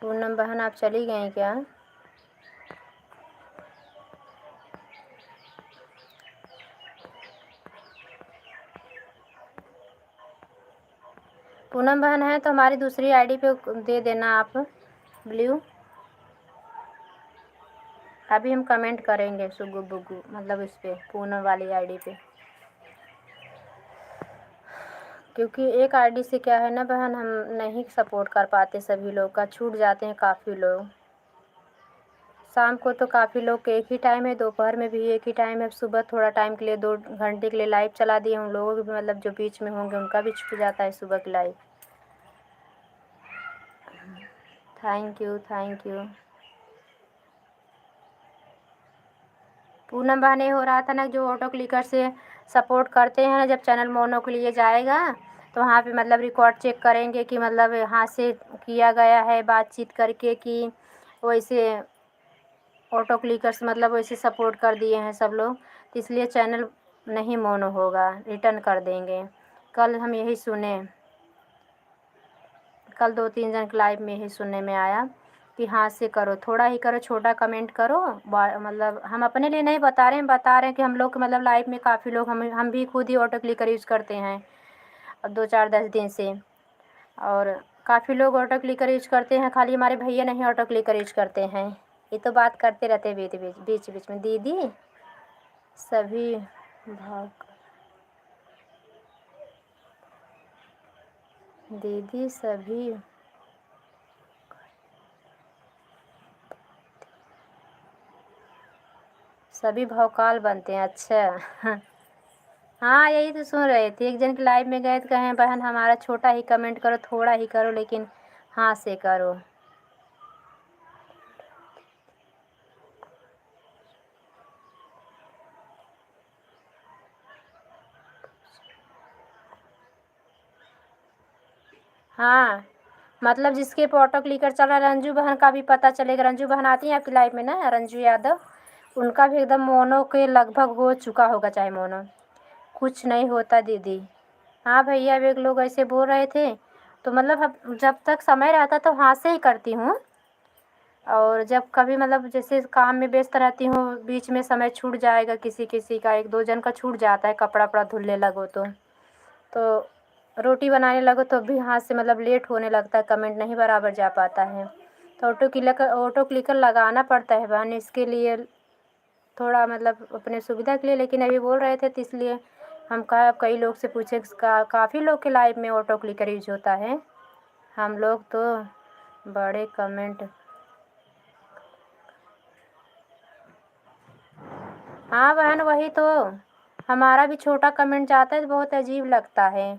Poonam बहन आप चली गई क्या? पूनम बहन है तो हमारी दूसरी आईडी पे दे देना आप ब्लू। अभी हम कमेंट करेंगे सुगु बुगु, मतलब इस पे पूनम वाली आईडी पे, क्योंकि एक आईडी से क्या है ना बहन, हम नहीं सपोर्ट कर पाते, सभी लोग का छूट जाते हैं काफ़ी लोग। शाम को तो काफ़ी लोग के एक ही टाइम है, दोपहर में भी एक ही टाइम है, सुबह थोड़ा टाइम के लिए 2 घंटे के लिए लाइव चला दिए उन लोगों की भी, मतलब जो बीच में होंगे उनका भी छूट जाता है सुबह की live. Thank you. Thank you Poonam बहन, ये हो रहा था ना जो ऑटो क्लिकर से सपोर्ट करते हैं ना, जब चैनल मोनो के लिए जाएगा तो वहाँ पे मतलब रिकॉर्ड चेक करेंगे कि मतलब यहाँ से किया गया है बातचीत करके, कि वैसे ऑटो क्लिकर्स मतलब वैसे सपोर्ट कर दिए हैं सब लोग, तो इसलिए चैनल नहीं मोनो होगा, रिटर्न कर देंगे। कल हम यही सुने, कल 2-3 जन के लाइव में यही सुनने में आया कि हाथ से करो, थोड़ा ही करो, छोटा कमेंट करो। मतलब हम अपने लिए नहीं बता रहे हैं, बता रहे हैं कि हम लोग मतलब लाइव में काफ़ी लोग, हम भी खुद ही ऑटो क्लिकर यूज़ करते हैं अब 2-4-10 दिन से, और काफ़ी लोग ऑटो क्लिकर यूज करते हैं, खाली हमारे भैया नहीं ऑटो क्लिकर यूज करते हैं। ये तो बात करते रहते हैं बीच बीच में। दीदी सभी भाव, दीदी सभी भौकाल बनते हैं। अच्छा हाँ, यही तो सुन रहे थे, एक जन के लाइव में गए तो कहें बहन हमारा छोटा ही कमेंट करो, थोड़ा ही करो, लेकिन हाथ से करो। हाँ, मतलब जिसके पे ऑटो क्लिकर चल रहा है, रंजू बहन का भी पता चलेगा। रंजू बहन आती हैं आपकी लाइफ में ना, रंजू यादव, उनका भी एकदम मोनो के लगभग हो चुका होगा, चाहे मोनो। कुछ नहीं होता दीदी। हाँ भैया, अब एक लोग ऐसे बोल रहे थे, तो मतलब अब जब तक समय रहता तो हाथ से ही करती हूँ, और जब कभी मतलब जैसे काम में व्यस्त रहती हूँ, बीच में समय छूट जाएगा, किसी किसी का 1-2 जन का छूट जाता है, कपड़ा वपड़ा धुलने लगो तो रोटी बनाने लगो तो भी हाथ से मतलब लेट होने लगता है, कमेंट नहीं बराबर जा पाता है, तो ऑटो क्लिकर लगाना पड़ता है बहन, इसके लिए थोड़ा मतलब अपने सुविधा के लिए। लेकिन अभी बोल रहे थे तो इसलिए हम कहा अब कई लोग से पूछे, काफ़ी लोग के लाइफ में ऑटो क्लिकर यूज होता है। हम लोग तो बड़े कमेंट। हाँ बहन, वही तो, हमारा भी छोटा कमेंट जाता है तो बहुत अजीब लगता है।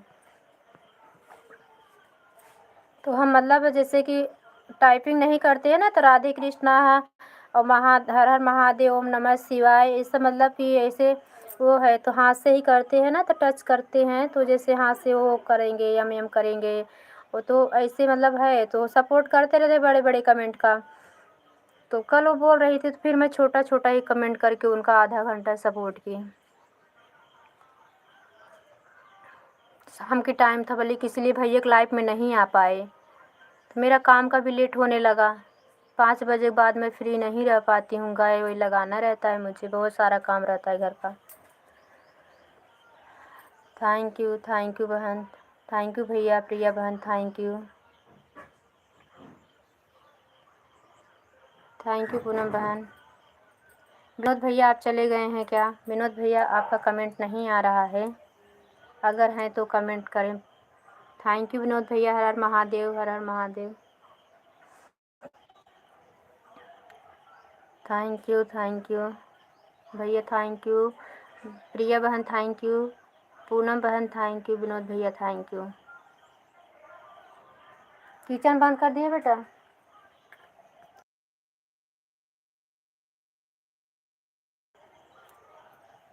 तो हम मतलब जैसे कि टाइपिंग नहीं करते हैं ना, तो राधे कृष्णा और हर हर महादेव, ओम नमः शिवाय, ये सब मतलब कि ऐसे वो है तो हाथ से ही करते हैं ना, तो टच करते हैं, तो जैसे हाथ से वो करेंगे, यम यम करेंगे, वो तो ऐसे मतलब है, तो सपोर्ट करते रहते बड़े बड़े कमेंट का। तो कल वो बोल रही थी तो फिर मैं छोटा छोटा ही कमेंट करके उनका आधा घंटा सपोर्ट की। शाम के टाइम था, बोले कि इसलिए भैया के लाइफ में नहीं आ पाए, तो मेरा काम का भी लेट होने लगा। 5 बजे के बाद मैं फ्री नहीं रह पाती हूँ, गाय वाय लगाना रहता है मुझे, बहुत सारा काम रहता है घर का। थैंक यू बहन, थैंक यू भैया, प्रिया बहन, थैंक यू पूनम बहन। विनोद भैया आप चले गए हैं क्या? विनोद भैया आपका कमेंट नहीं आ रहा है, अगर हैं तो कमेंट करें। थैंक यू विनोद भैया, हर हर महादेव, हर हर महादेव। थैंक यू भैया, थैंक यू प्रिया बहन, थैंक यू पूनम बहन, थैंक यू विनोद भैया, थैंक यू। किचन बंद कर दिए बेटा?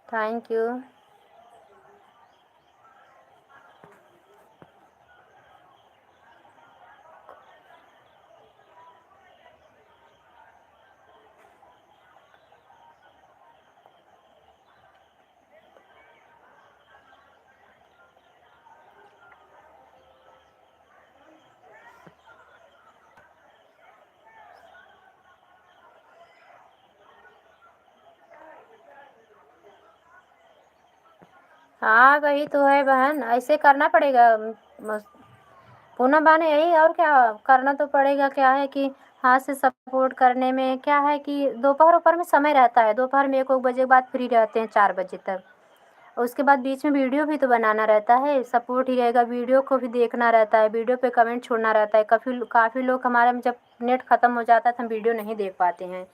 Thank you. हाँ वही तो है बहन, ऐसे करना पड़ेगा। पूनम बहन यही, और क्या करना तो पड़ेगा। क्या है कि हाथ से सपोर्ट करने में क्या है कि दोपहर ऊपर में समय रहता है, दोपहर में 1-1 बजे के बाद फ्री रहते हैं, 4 बजे तक। और उसके बाद बीच में वीडियो भी तो बनाना रहता है, सपोर्ट ही रहेगा, वीडियो को भी देखना रहता है, वीडियो पे कमेंट छोड़ना रहता है। काफ़ी लोग हमारे में जब नेट ख़त्म हो जाता है तो हम वीडियो नहीं देख पाते हैं।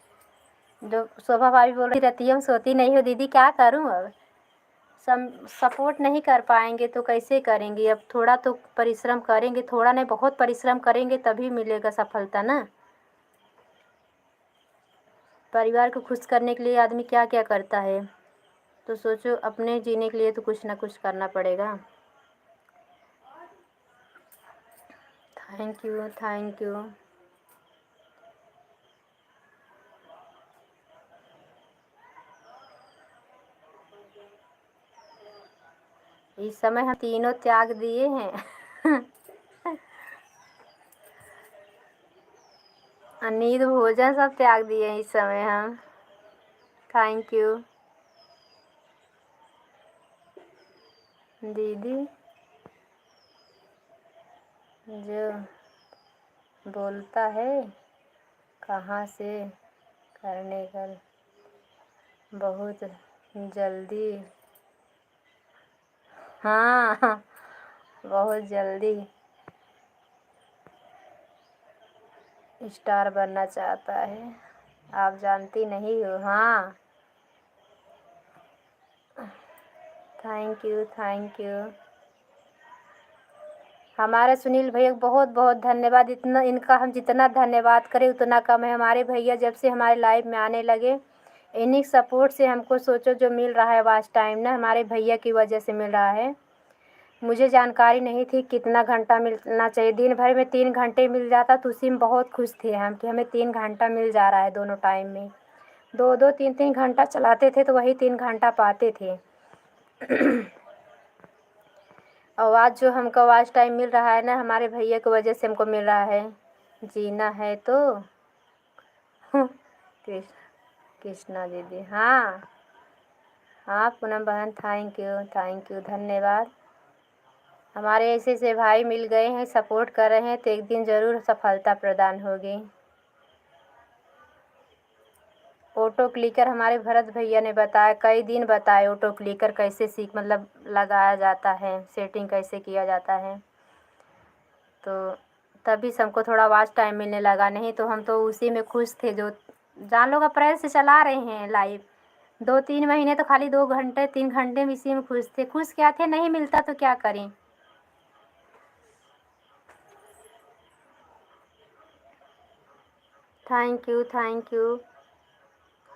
जो शोभा भाभी बोल रही रहती है, हम सोती नहीं हो दीदी, क्या करूँ अब, सपोर्ट नहीं कर पाएंगे तो कैसे करेंगे। अब थोड़ा तो परिश्रम करेंगे, थोड़ा नहीं बहुत परिश्रम करेंगे तभी मिलेगा सफलता ना। परिवार को खुश करने के लिए आदमी क्या क्या करता है, तो सोचो अपने जीने के लिए तो कुछ ना कुछ करना पड़ेगा। Thank you. इस समय हम तीनों त्याग दिए हैं। नींद भोजन सब त्याग दिए हैं इस समय हम। थैंक यू दीदी, जो बोलता है कहाँ से करने का, बहुत जल्दी। हाँ, बहुत जल्दी स्टार बनना चाहता है, आप जानती नहीं हो। हाँ, थैंक यू। हमारे सुनील भैया को बहुत बहुत धन्यवाद, इतना इनका हम जितना धन्यवाद करें उतना कम है। हमारे भैया जब से हमारे लाइफ में आने लगे, इन्हीं सपोर्ट से हमको सोचो जो मिल रहा है वाच टाइम ना, हमारे भैया की वजह से मिल रहा है। मुझे जानकारी नहीं थी कितना घंटा मिलना चाहिए। दिन भर में 3 घंटे मिल जाता तो उसी में बहुत खुश थे हम कि हमें 3 घंटा मिल जा रहा है दोनों टाइम में। 2-2 3-3 घंटा चलाते थे तो वही 3 घंटा पाते थे। और आज जो हमको आज टाइम मिल रहा है ना, हमारे भैया की वजह से हमको मिल रहा है। जीना है तो कृष्णा दीदी, हाँ हाँ पूनम बहन, थैंक यू धन्यवाद। हमारे ऐसे ऐसे भाई मिल गए हैं, सपोर्ट कर रहे हैं तो एक दिन ज़रूर सफलता प्रदान होगी। ऑटो क्लिकर हमारे भरत भैया ने बताया, कई दिन बताए ऑटो क्लिकर कैसे सीख मतलब लगाया जाता है, सेटिंग कैसे किया जाता है। तो तभी से हमको थोड़ा वॉच टाइम मिलने लगा, नहीं तो हम तो उसी में खुश थे। जो जान लोग अप्रैल से चला रहे हैं लाइव, 2-3 महीने तो खाली 2 घंटे 3 घंटे में इसी में खुश थे। खुश क्या थे, नहीं मिलता तो क्या करें। Thank you.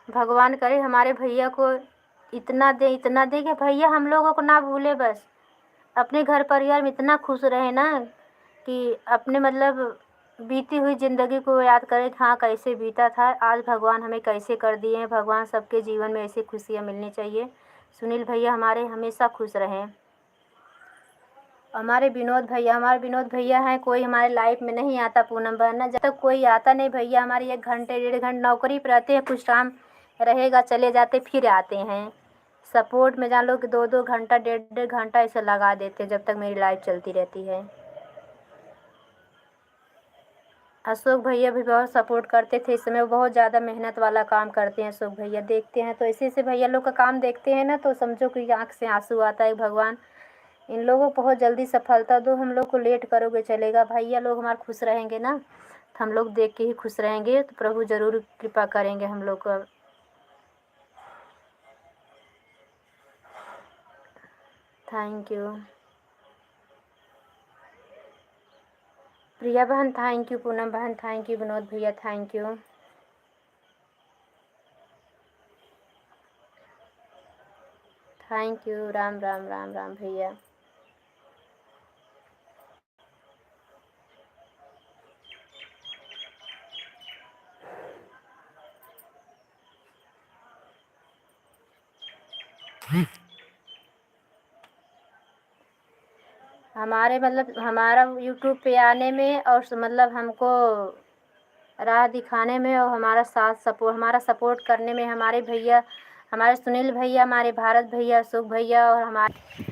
भगवान करे हमारे भैया को इतना दे कि भैया हम लोगों को ना भूले, बस अपने घर परिवार में इतना खुश रहे ना कि अपने मतलब बीती हुई ज़िंदगी को याद करें कि हाँ कैसे बीता था, आज भगवान हमें कैसे कर दिए हैं। भगवान सबके जीवन में ऐसी खुशियाँ मिलनी चाहिए। सुनील भैया हमारे हमेशा खुश रहें। हमारे विनोद भैया हैं, कोई हमारे लाइफ में नहीं आता पूनम बहन ना, जब तक कोई आता नहीं भैया हमारी 1 घंटे 1.5 घंटे नौकरी पर रहते हैं, कुछ टाइम रहेगा चले जाते फिर आते हैं। सपोर्ट में जान लो कि 2-2 घंटा 1.5 घंटा ऐसे लगा देते जब तक मेरी लाइफ चलती रहती है। अशोक भैया भी बहुत सपोर्ट करते थे, इस समय वो बहुत ज़्यादा मेहनत वाला काम करते हैं अशोक भैया। देखते हैं तो ऐसे ऐसे भैया लोग का काम देखते हैं ना तो समझो कि आँख से आंसू आता है। भगवान इन लोगों को बहुत जल्दी सफलता दो, हम लोग को लेट करोगे चलेगा। भैया लोग हमारे खुश रहेंगे ना तो हम लोग देख के ही खुश रहेंगे, तो प्रभु ज़रूर कृपा करेंगे हम लोग को। थैंक यू प्रिया बहन, थैंक यू पूनम बहन, थैंक यू विनोद भैया, thank you. Thank you Ram Ram Ram Ram भैया। हमारे मतलब हमारा यूट्यूब पे आने में और मतलब हमको राह दिखाने में और हमारा सपोर्ट करने में हमारे भैया, हमारे सुनील भैया, हमारे भारत भैया, अशोक भैया और हमारे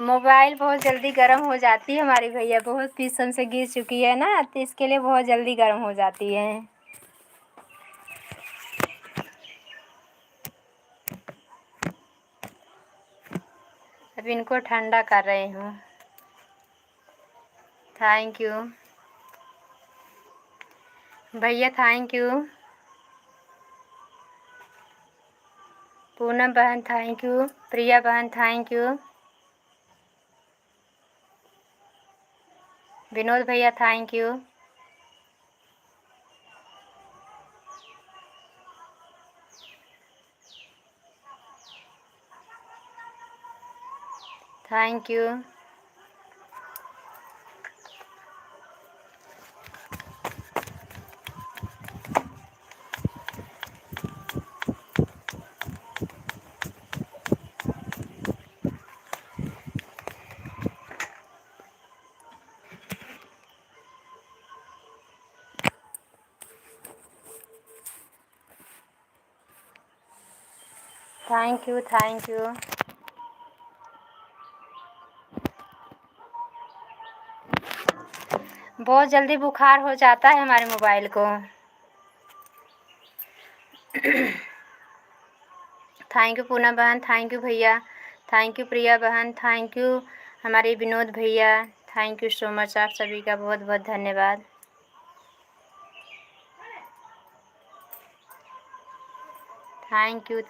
मोबाइल बहुत जल्दी गर्म हो जाती है। हमारी भैया बहुत पीछन से गिर चुकी है ना तो इसके लिए बहुत जल्दी गर्म हो जाती है। अब इनको ठंडा कर रही हूँ। थैंक यू भैया, थैंक यू पूनम बहन, थैंक यू प्रिया बहन, थैंक यू विनोद भैया, thank you. Thank you thank you. बहुत जल्दी बुखार हो जाता है हमारे मोबाइल को। थैंक यू पूनम बहन, थैंक यू भैया, थैंक यू प्रिया बहन, थैंक यू हमारे विनोद भैया, थैंक यू सो मच। आप सभी का बहुत बहुत धन्यवाद। थैंक यू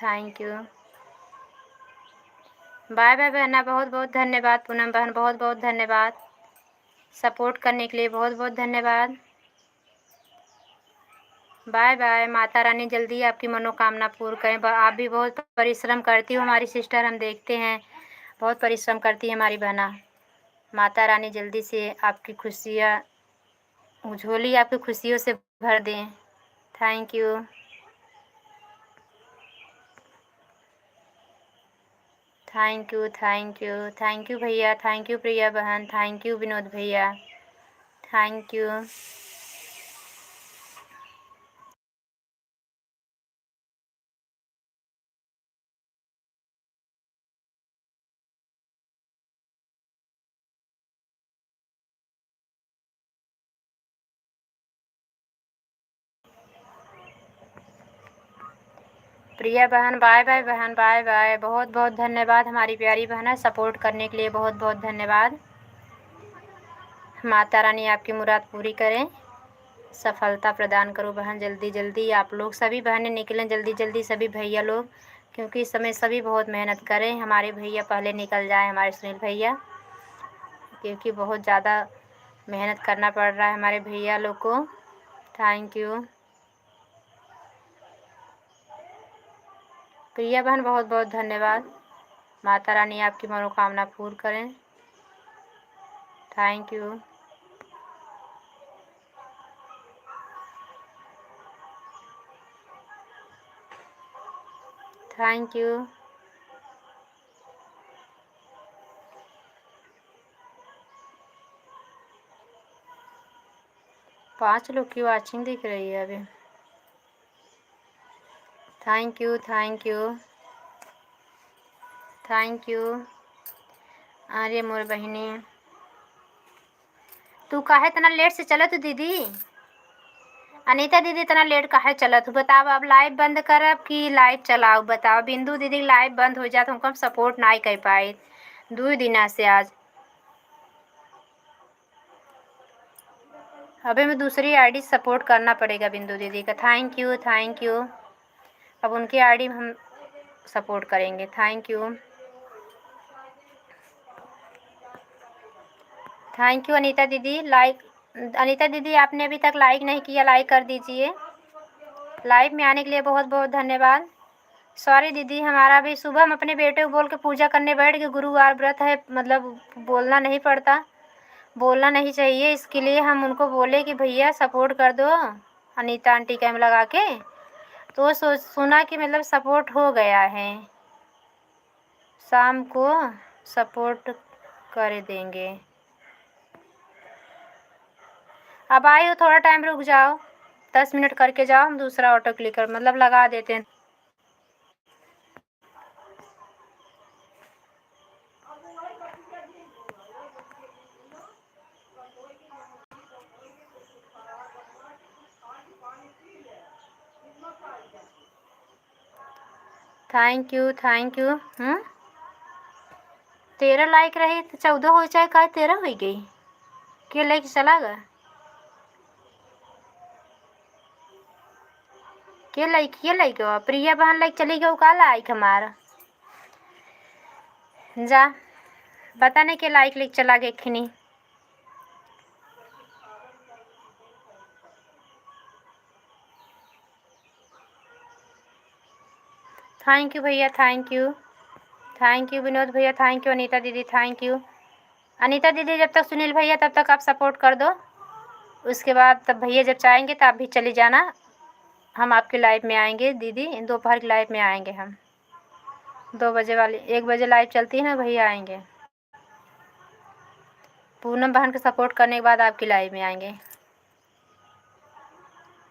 बाय बाय बहना, बहुत बहुत धन्यवाद। पूनम बहन बहुत बहुत धन्यवाद, सपोर्ट करने के लिए बहुत बहुत धन्यवाद। Bye bye. माता रानी जल्दी आपकी मनोकामना पूर्ण करें। आप भी बहुत परिश्रम करती हो हमारी सिस्टर, हम देखते हैं बहुत परिश्रम करती है हमारी बहना। माता रानी जल्दी से आपकी खुशियाँ, झोली आपकी खुशियों से भर दें। Thank you. Thank you, thank you, thank you भैया, थैंक यू प्रिया बहन, थैंक यू विनोद भैया, थैंक यू। प्रिया बहन बाय बाय, बहन बाय बाय। बहुत बहुत धन्यवाद हमारी प्यारी बहन, सपोर्ट करने के लिए बहुत बहुत धन्यवाद। माता रानी आपकी मुराद पूरी करें, सफलता प्रदान करो बहन। जल्दी जल्दी आप लोग सभी बहनें निकलें जल्दी जल्दी, सभी भैया लोग, क्योंकि इस समय सभी बहुत मेहनत करें। हमारे भैया पहले निकल जाएं, हमारे सुनील भैया, क्योंकि बहुत ज़्यादा मेहनत करना पड़ रहा है हमारे भैया लोग को। थैंक यू प्रिया बहन, बहुत बहुत धन्यवाद। माता रानी आपकी मनोकामना पूर्ण करें। Thank you. Thank you. पाँच लोग की वॉचिंग दिख रही है अभी। Thank you, thank you, thank you. अरे मोर बहिनी, तू काहे इतना लेट से चलत दीदी? अनीता दीदी इतना लेट काहे चलत? बताओ, अब लाइव बंद करब कि लाइव चलाओ? बताओ। बिंदु दीदी लाइव बंद हो जात, हमको सपोर्ट नहीं कर पाए 2 दिना से आज। अबे मैं दूसरी आईडी सपोर्ट करना पड़ेगा बिंदु दीदी का। Thank you, thank you. अब उनकी आईडी हम सपोर्ट करेंगे। Thank you, thank you Anita दीदी। लाइक, अनीता दीदी आपने अभी तक लाइक नहीं किया, लाइक कर दीजिए। लाइव में आने के लिए बहुत बहुत धन्यवाद। सॉरी दीदी, हमारा भी सुबह हम अपने बेटे को बोल के पूजा करने बैठ गए। गुरुवार व्रत है, मतलब बोलना नहीं पड़ता, बोलना नहीं चाहिए, इसके लिए हम उनको बोले कि भैया सपोर्ट कर दो अनीता आंटी कैम लगा के। तो सुना कि मतलब सपोर्ट हो गया है, शाम को सपोर्ट कर देंगे। अब आई हो, थोड़ा टाइम रुक जाओ, 10 मिनट करके जाओ, हम दूसरा ऑटो क्लिकर मतलब लगा देते हैं। Thank you, thank you. 13 like रही तो 14 हो जाए, का 13 हो गई? के लाइक चला गया? के लाइक, ये लाइक हो प्रिया बहन, लाइक चली गई का लाइक हमारा? जा बता नहीं के लाइक लिख चला गया खिनी। थैंक यू भैया, thank you, thank you Vinod भैया, थैंक यू अनीता दीदी, थैंक यू। अनीता दीदी जब तक सुनील भैया तब तक आप सपोर्ट कर दो, उसके बाद तब भैया जब चाहेंगे तो आप भी चली जाना। हम आपके लाइव में आएंगे दीदी, दोपहर की लाइव में आएंगे हम। 2 बजे वाली, 1 बजे लाइव चलती है ना, भैया आएंगे। पूनम बहन का सपोर्ट करने के बाद आपकी लाइव में आएंगे।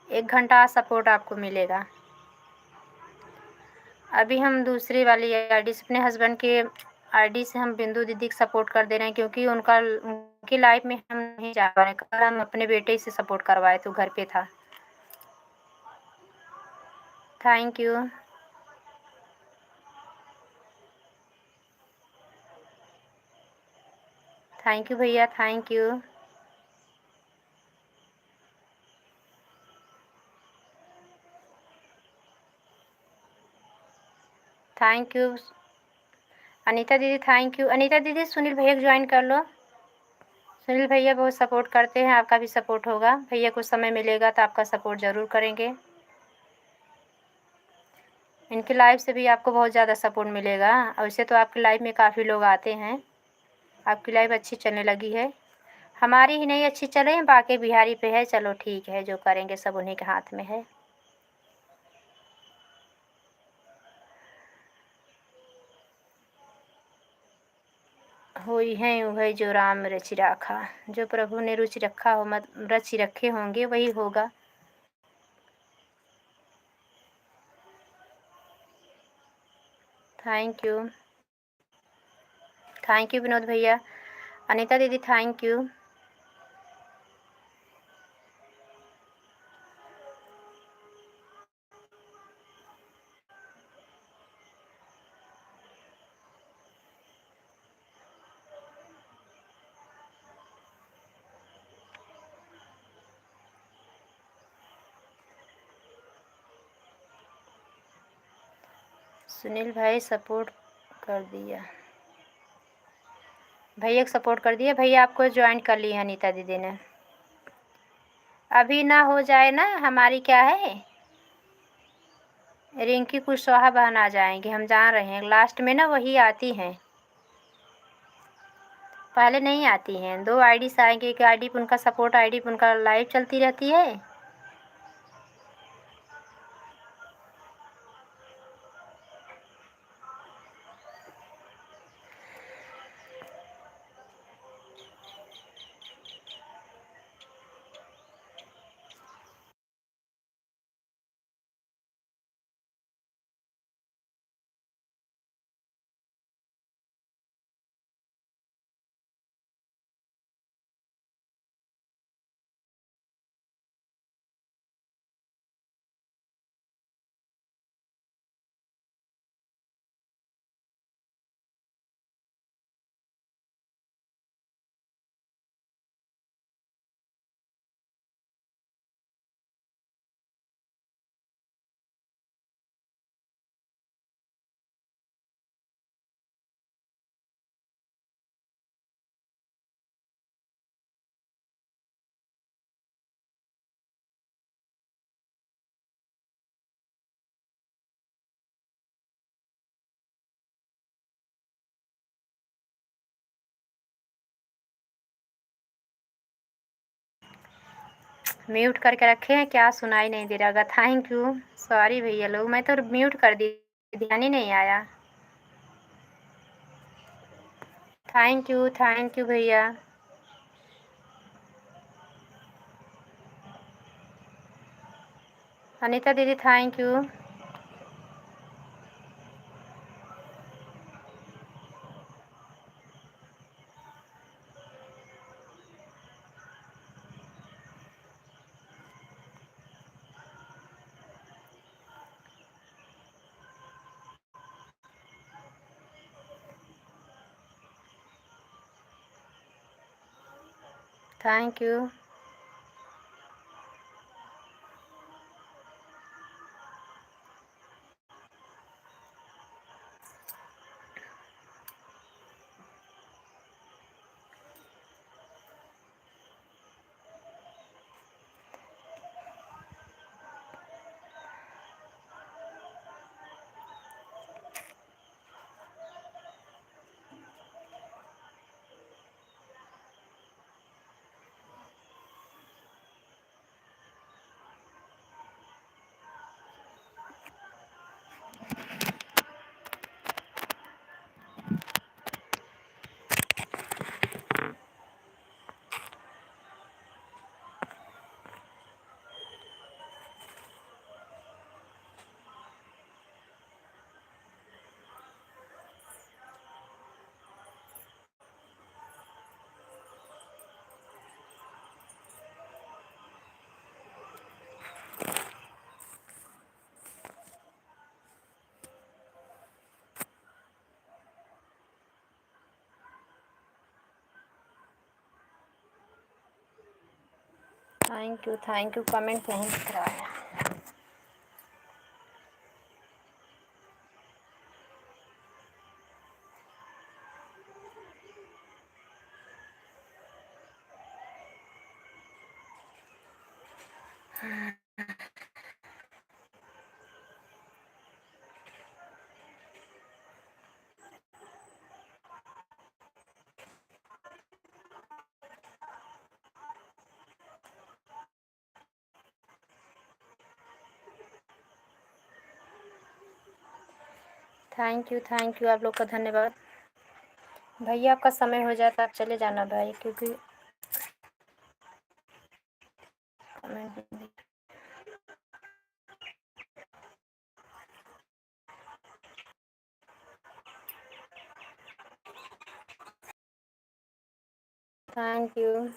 1 घंटा सपोर्ट आपको मिलेगा। अभी हम दूसरी वाली आईडी से, अपने हस्बैंड के आईडी से हम बिंदु दीदी को सपोर्ट कर दे रहे हैं, क्योंकि उनकी लाइफ में हम नहीं जा पा रहे। कल हम अपने बेटे से सपोर्ट करवाए तो घर पे था। थैंक यू, थैंक यू भैया, thank you. Thank you Anita दीदी, थैंक यू अनीता दीदी। सुनील भैया को ज्वाइन कर लो, सुनील भैया बहुत सपोर्ट करते हैं, आपका भी सपोर्ट होगा। भैया को समय मिलेगा तो आपका सपोर्ट ज़रूर करेंगे। इनकी लाइव से भी आपको बहुत ज़्यादा सपोर्ट मिलेगा, और वैसे तो आपकी लाइव में काफ़ी लोग आते हैं। आपकी लाइव अच्छी चलने लगी है। हमारी ही नहीं अच्छी चले, बाकी बिहारी पे है। चलो ठीक है, जो करेंगे सब उन्हीं के हाथ में है। होई है वही जो राम रचि राखा, जो प्रभु ने रुचि रखा हो, मत रचि रखे होंगे वही होगा। थैंक यू विनोद भैया। अनीता दीदी थैंक यू। सुनील भाई सपोर्ट कर दिया, भैया को सपोर्ट कर दिया। भैया आपको ज्वाइन कर लिया अनीता दीदी ने। अभी ना हो जाए ना, हमारी क्या है, रिंकी कुशवाहा बहन आ जाएंगे, हम जान रहे हैं। लास्ट में ना वही आती हैं, पहले नहीं आती हैं। 2 आईडी से आएंगे, एक आईडी पे उनका सपोर्ट, आईडी पे उनका लाइव चलती रहती है। म्यूट करके रखे हैं क्या, सुनाई नहीं दे रहा होगा। थैंक यू, सॉरी भैया लोग, मैं तो म्यूट कर दी, ध्यान ही नहीं आया। थैंक यू भैया। अनीता दीदी thank you. Thank you. Thank you, comment नहीं दिख रहा है। थैंक यू आप लोग का धन्यवाद। भैया आपका समय हो जाता आप चले जाना भाई, क्योंकि कमेंट नहीं। Thank you.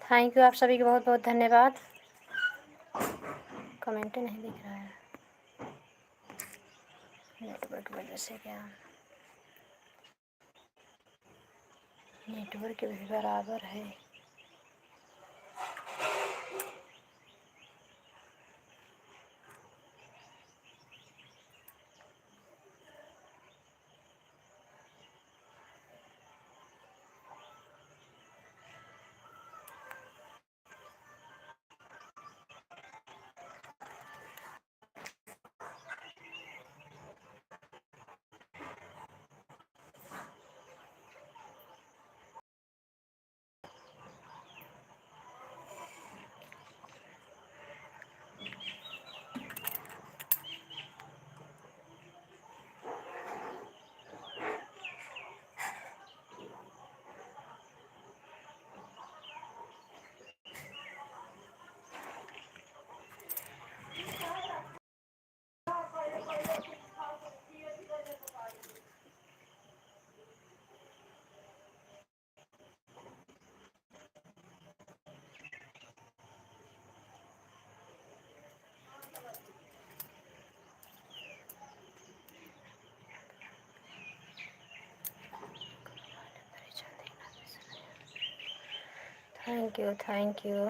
थैंक यू आप सभी को बहुत बहुत धन्यवाद। कमेंट ही नहीं दिख रहा है, नेटवर्क वजह से क्या? नेटवर्क भी बराबर है। Thank you.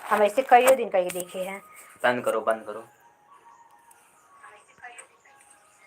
हम ऐसे कई दिन कहीं देखे हैं। बंद करो बंद करो।